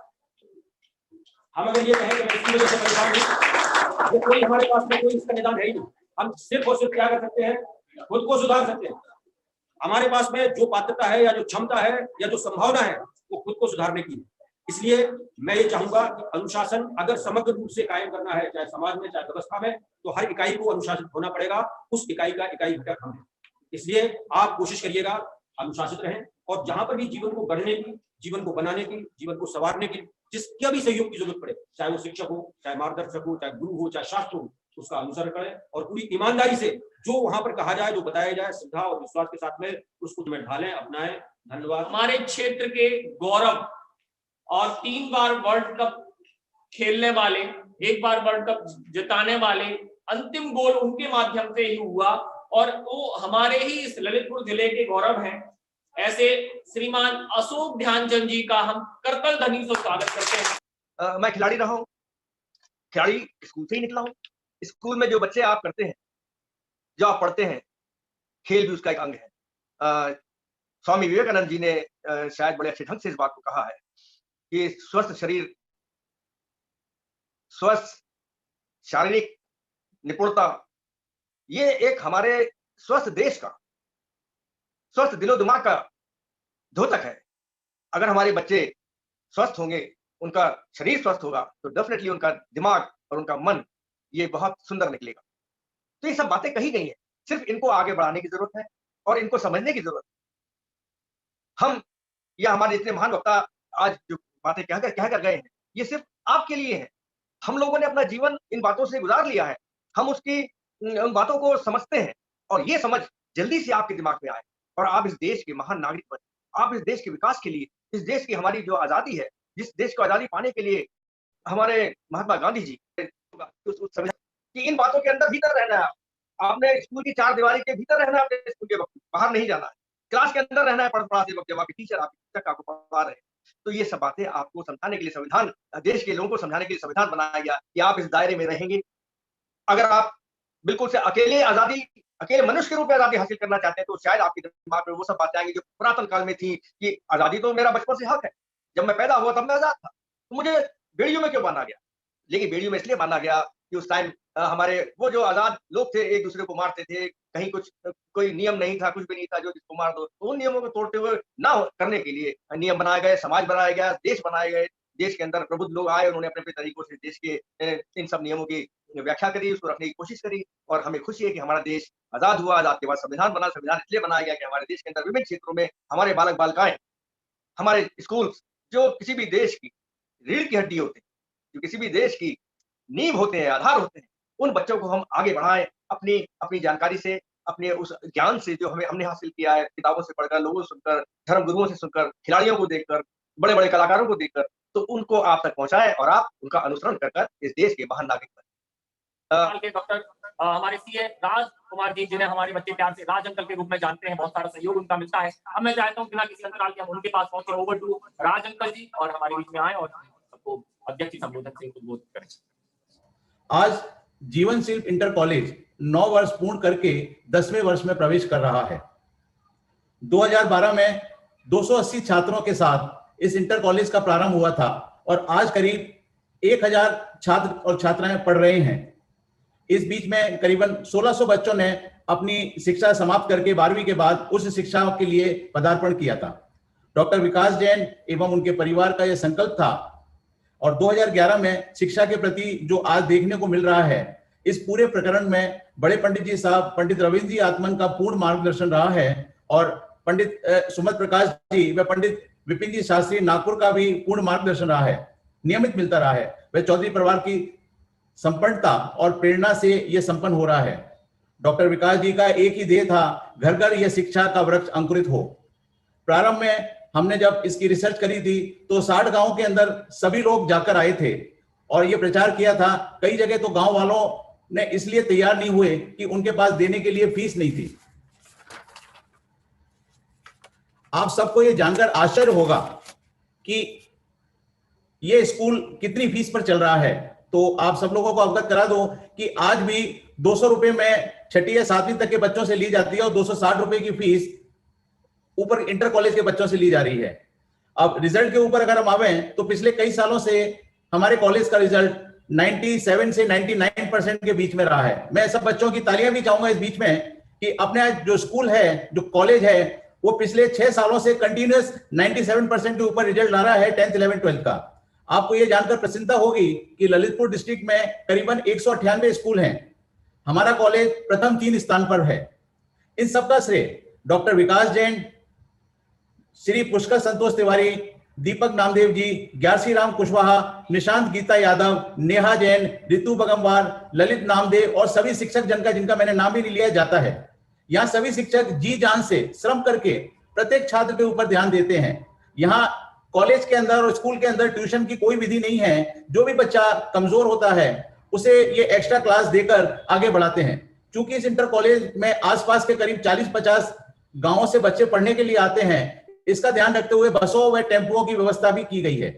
हम अगर ये कहें कि मैं इसकी वजह से परेशान हूं, वो कोई हमारे पास में कोई इसका निदान है ही नहीं। हम सिर्फ और सिर्फ क्या कर सकते हैं, खुद को सुधार सकते हैं। हमारे पास में जो पात्रता है या जो क्षमता है या जो संभावना है वो खुद को सुधारने की है। इसलिए मैं ये चाहूंगा कि अनुशासन अगर समग्र रूप से कायम करना है, चाहे समाज में चाहे व्यवस्था में, तो हर इकाई को अनुशासित होना पड़ेगा। उस इकाई का इकाई घटक हम हैं। इसलिए आप कोशिश करिएगा अनुशासित रहें, और जहां पर भी जीवन को गढ़ने की, जीवन को बनाने की, जीवन को संवारने की जिसका भी सहयोग की जरूरत पड़े, चाहे वो शिक्षक हो, चाहे मार्गदर्शक हो, चाहे गुरु हो, चाहे शास्त्र हो, उसका अनुसरण करें और पूरी ईमानदारी से जो वहां पर कहा जाए, जो बताया जाए, श्रद्धा और विश्वास के साथ में उसको में ढालें, अपनाएं। धन्यवाद। हमारे क्षेत्र के गौरव और 3 बार वर्ल्ड कप खेलने वाले, 1 बार वर्ल्ड कप जिताने वाले, अंतिम गोल उनके माध्यम से ही हुआ, और वो हमारे ही इस ललितपुर जिले के गौरव हैं। ऐसे श्रीमान अशोक ध्यानचंद जी का हम करतल ध्वनि से स्वागत करते हैं। मैं खिलाड़ी रहा हूँ, खिलाड़ी स्कूल से ही निकला हूँ। स्कूल में जो बच्चे आप करते हैं जो आप पढ़ते हैं, खेल भी उसका एक अंग है। स्वामी विवेकानंद जी ने शायद बड़े अच्छे ढंग से इस बात को कहा है कि स्वस्थ शरीर, स्वस्थ शारीरिक निपुणता, ये एक हमारे स्वस्थ देश का, स्वस्थ दिलो दिमाग का द्योतक है। अगर हमारे बच्चे स्वस्थ होंगे, उनका शरीर स्वस्थ होगा, तो डेफिनेटली उनका दिमाग और उनका मन ये बहुत सुंदर निकलेगा। तो ये सब बातें कही गई हैं, सिर्फ इनको आगे बढ़ाने की जरूरत है और इनको समझने की जरूरत है। हम या हमारे जितने महान वक्ता आज जो बातें कहकर गए हैं, ये सिर्फ आपके लिए है। हम लोगों ने अपना जीवन इन बातों से गुजार लिया है, हम उसकी उन बातों को समझते हैं और ये समझ जल्दी से आपके दिमाग में आए और आप इस देश के महान नागरिक बने। आप इस देश के विकास के लिए, इस देश की हमारी जो आजादी है, जिस देश को आजादी पाने के लिए हमारे महात्मा गांधी जी कि इन बातों के अंदर भीतर रहना है। आपने स्कूल की चार दीवारी के भीतर रहना है, अपने स्कूल के वक्त बाहर नहीं जाना है, क्लास के अंदर रहना है पढ़ाते वक्त, जब आपके टीचर आपके शिक्षक आपको पढ़ा रहे हैं। तो ये सब बातें आपको समझाने के लिए संविधान, देश के लोगों को समझाने के लिए संविधान बनाया गया कि आप इस दायरे में रहेंगे। अगर आप बिल्कुल से अकेले आजादी, अकेले मनुष्य के रूप में आजादी हासिल करना चाहते हैं, तो शायद आपके दिमाग में वो सब बातें आएंगी जो पुरातन काल में थी कि आजादी तो मेरा बचपन से हक है, जब मैं पैदा हुआ तब मैं आजाद था, तो मुझे बेड़ियों में क्यों बांधा गया? लेकिन बेड़ियों में इसलिए बांधा गया कि उस टाइम हमारे वो जो आजाद लोग थे एक दूसरे को मारते थे, कहीं कुछ कोई नियम नहीं था, कुछ भी नहीं था जो जिसको मार दो। तो उन नियमों को तोड़ते हुए ना करने के लिए नियम बनाए गए, समाज बनाया गया, देश बनाए गए। देश के अंदर प्रबुद्ध लोग आए, उन्होंने अपने अपने तरीकों से देश के इन सब नियमों की व्याख्या करी, उसको रखने की कोशिश करी और हमें खुशी है कि हमारा देश आजाद हुआ। आजाद के बाद संविधान बना। संविधान इसलिए बनाया गया कि हमारे देश के अंदर विभिन्न क्षेत्रों में हमारे बालक बालिकाएं, हमारे स्कूल जो किसी भी देश की रीढ़ की हड्डी होते हैं, जो किसी भी देश की नींव होते हैं, आधार होते हैं, उन बच्चों को हम आगे बढ़ाएं अपनी जानकारी से, अपने उस ज्ञान से जो हमने हासिल किया है, किताबों से पढ़कर, लोगों से सुनकर, धर्म गुरुओं से सुनकर, खिलाड़ियों को देखकर, बड़े बड़े कलाकारों को देखकर, तो उनको आप तक पहुंचाएं और आप उनका अनुसरण कर इस देश के महान नागरिक बने। डॉक्टर हमारे सीए राज कुमार जी, जिन्हें हमारे बच्चे प्यार से राज अंकल के रूप में जानते हैं, बहुत सारा सहयोग उनका मिलता है। अब मैं चाहता हूँ बिना किसी अंतराल के हम उनके पास पहुंचे। ओवर टू राज अंकल जी और हमारे बीच में आए और सबको अध्यक्ष संबोधन से उद्बोधित करें। आज जीवनशील इंटर कॉलेज 9 वर्ष पूर्ण करके 10वें वर्ष में प्रवेश कर रहा है। 2012 में 280 छात्रों के साथ इस इंटर कॉलेज का प्रारंभ हुआ था और आज करीब 1000 छात्र और छात्राएं पढ़ रहे हैं। इस बीच में करीबन 1600 बच्चों ने अपनी शिक्षा समाप्त करके 12वीं के बाद उच्च शिक्षा के लिए पदार्पण किया था। डॉक्टर विकास जैन एवं उनके परिवार का यह संकल्प था और 2011 में शिक्षा के प्रति जो आज देखने को मिल रहा है, इस पूरे प्रकरण में बड़े पंडित जी साहब, पंडित रविंद्र जी आत्मन का पूर्ण मार्गदर्शन रहा है और पंडित सुमत प्रकाश जी व पंडित विपिन जी शास्त्री नागपुर का भी पूर्ण मार्गदर्शन रहा है, नियमित मिलता रहा है। वह चौधरी परिवार की संपन्नता और प्रेरणा से यह संपन्न हो रहा है। डॉक्टर विकास जी का एक ही ध्येय था, घर घर यह शिक्षा का वृक्ष अंकुरित हो। प्रारंभ में हमने जब इसकी रिसर्च करी थी तो 60 गांवों के अंदर सभी लोग जाकर आए थे और ये प्रचार किया था। कई जगह तो गांव वालों ने इसलिए तैयार नहीं हुए कि उनके पास देने के लिए फीस नहीं थी। आप सबको ये जानकर आश्चर्य होगा कि ये स्कूल कितनी फीस पर चल रहा है। तो आप सब लोगों को अवगत करा दो कि आज भी 200 रुपए में 6ठी या 7वीं तक के बच्चों से ली जाती है और 260 रुपए की फीस ऊपर इंटर कॉलेज के बच्चों से ली जा रही है। अब रिजल्ट के ऊपर अगर हम आवे तो पिछले कई सालों से हमारे कॉलेज का रिजल्ट 97 से 99% के बीच में रहा है। मैं सब बच्चों की तालियां भी चाहूंगा इस बीच में कि अपने जो स्कूल है, जो कॉलेज है, वो पिछले 6 सालों से कंटिन्यूअस 97% के ऊपर रिजल्ट ला रहा है 10th 11th 12th का। आपको ये जानकर प्रसन्नता होगी कि ललितपुर डिस्ट्रिक्ट में करीबन 198 स्कूल हैं। हमारा कॉलेज प्रथम 3 स्थान पर है। इन सबका श्रेय डॉक्टर विकास जैन, श्री पुष्कर संतोष तिवारी, दीपक नामदेव जी, ग्यारसी राम कुशवाहा, निशांत गीता यादव, नेहा जैन, ऋतु बगमवार, ललित नामदेव और सभी शिक्षक जन का जिनका मैंने नाम भी नहीं लिया जाता है। यहाँ सभी शिक्षक जी जान से श्रम करके प्रत्येक छात्र के ऊपर ध्यान देते हैं। यहाँ कॉलेज के अंदर और स्कूल के अंदर ट्यूशन की कोई विधि नहीं है। जो भी बच्चा कमजोर होता है उसे ये एक्स्ट्रा क्लास देकर आगे बढ़ाते हैं। चूंकि इस इंटर कॉलेज में आसपास के करीब 40-50 गांवों से बच्चे पढ़ने के लिए आते हैं, इसका ध्यान रखते हुए बसों व टेम्पुओं की व्यवस्था भी की गई है।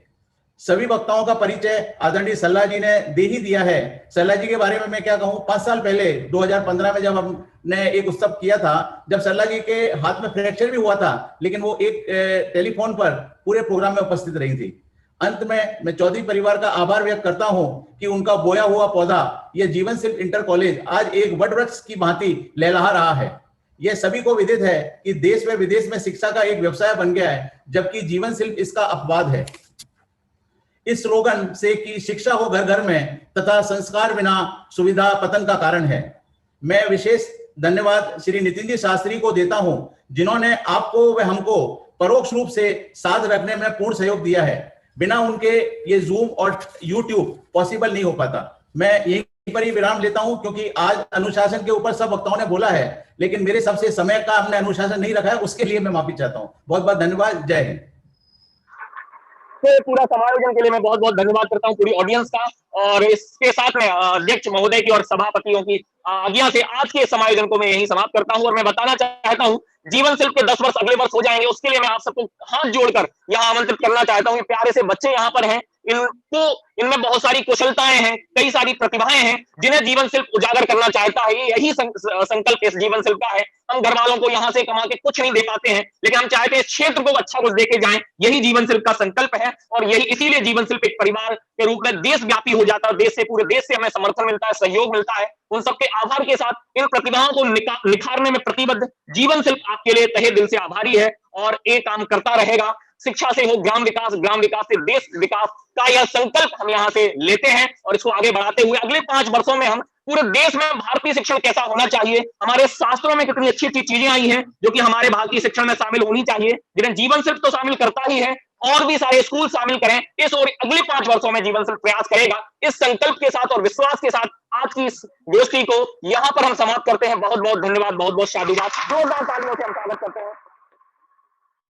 सभी वक्ताओं का परिचय आदरणीय सल्ला जी ने दे ही दिया है। सल्ला जी के बारे में मैं क्या कहूं, 5 साल पहले 2015 में जब हमने एक उत्सव किया था, जब सल्ला जी के हाथ में फ्रैक्चर भी हुआ था, लेकिन वो एक टेलीफोन पर पूरे प्रोग्राम में उपस्थित रही थी। अंत में मैं चौधरी परिवार का आभार व्यक्त करता हूं कि उनका बोया हुआ पौधा, यह जीवन शिल्प इंटर कॉलेज आज एक वटवृक्ष की भांति लहलहा रहा है। यह सभी को विदित है कि देश में विदेश में शिक्षा का एक व्यवसाय बन गया है, जबकि जीवन शिल्प इसका अपवाद है। इस स्लोगन से कि शिक्षा हो घर घर में तथा संस्कार बिना सुविधा पतन का कारण है। मैं विशेष धन्यवाद श्री नितिन जी शास्त्री को देता हूं, जिन्होंने आपको व हमको परोक्ष रूप से साथ रखने में पूर्ण सहयोग दिया है। बिना उनके ये जूम और यूट्यूब पॉसिबल नहीं हो पाता। मैं यहीं पर ही विराम लेता हूं, क्योंकि आज अनुशासन के ऊपर सब वक्ताओं ने बोला है, लेकिन मेरे सबसे समय का हमने अनुशासन नहीं रखा है, उसके लिए मैं माफी चाहता हूं। बहुत बहुत धन्यवाद। जय हिंद। तो पूरा समायोजन के लिए मैं बहुत बहुत धन्यवाद करता हूं पूरी ऑडियंस का, और इसके साथ में अध्यक्ष महोदय की और सभापतियों की आज्ञा से आज के समायोजन को मैं यहीं समाप्त करता हूं। और मैं बताना चाहता हूं, जीवन शिल्प के 10 वर्ष अगले वर्ष हो जाएंगे, उसके लिए मैं आप सबको हाथ जोड़कर यहाँ आमंत्रित करना चाहता हूँ। प्यारे से बच्चे यहाँ पर हैं, इनमें बहुत सारी कुशलताएं हैं, कई सारी प्रतिभाएं हैं, जिन्हें जीवन शिल्प उजागर करना चाहता है। यही संकल्प इस जीवन शिल्प का है। हम घर वालों को यहाँ से कमा के कुछ नहीं दे पाते हैं, लेकिन हम चाहते हैं इस क्षेत्र को अच्छा कुछ देके जाएं। यही जीवन शिल्प का संकल्प है, और यही इसीलिए जीवन शिल्प एक परिवार के रूप में देशव्यापी हो जाता है। देश से, पूरे देश से हमें समर्थन मिलता है, सहयोग मिलता है। उन सबके आभार के साथ इन प्रतिभाओं को निखारने में प्रतिबद्ध जीवन शिल्प आपके लिए तहे दिल से आभारी है, और एक काम करता रहेगा। शिक्षा से हो ग्राम विकास, ग्राम विकास से देश विकास का यह संकल्प हम यहाँ से लेते हैं, और इसको आगे बढ़ाते हुए अगले 5 वर्षों में हम पूरे देश में भारतीय शिक्षण कैसा होना चाहिए, हमारे शास्त्रों में कितनी अच्छी अच्छी चीजें आई हैं जो कि हमारे भारतीय शिक्षण में शामिल होनी चाहिए, जिन्हें जीवन शिल्प तो शामिल करता ही है, और भी सारे स्कूल शामिल करें। इस और अगले 5 वर्षों में जीवन शिल्प प्रयास करेगा। इस संकल्प के साथ और विश्वास के साथ आज की इस गोष्ठी को यहाँ पर हम समाप्त करते हैं। बहुत बहुत धन्यवाद, बहुत बहुत साधुवाद। जोरदार तालियों से हम स्वागत करते हैं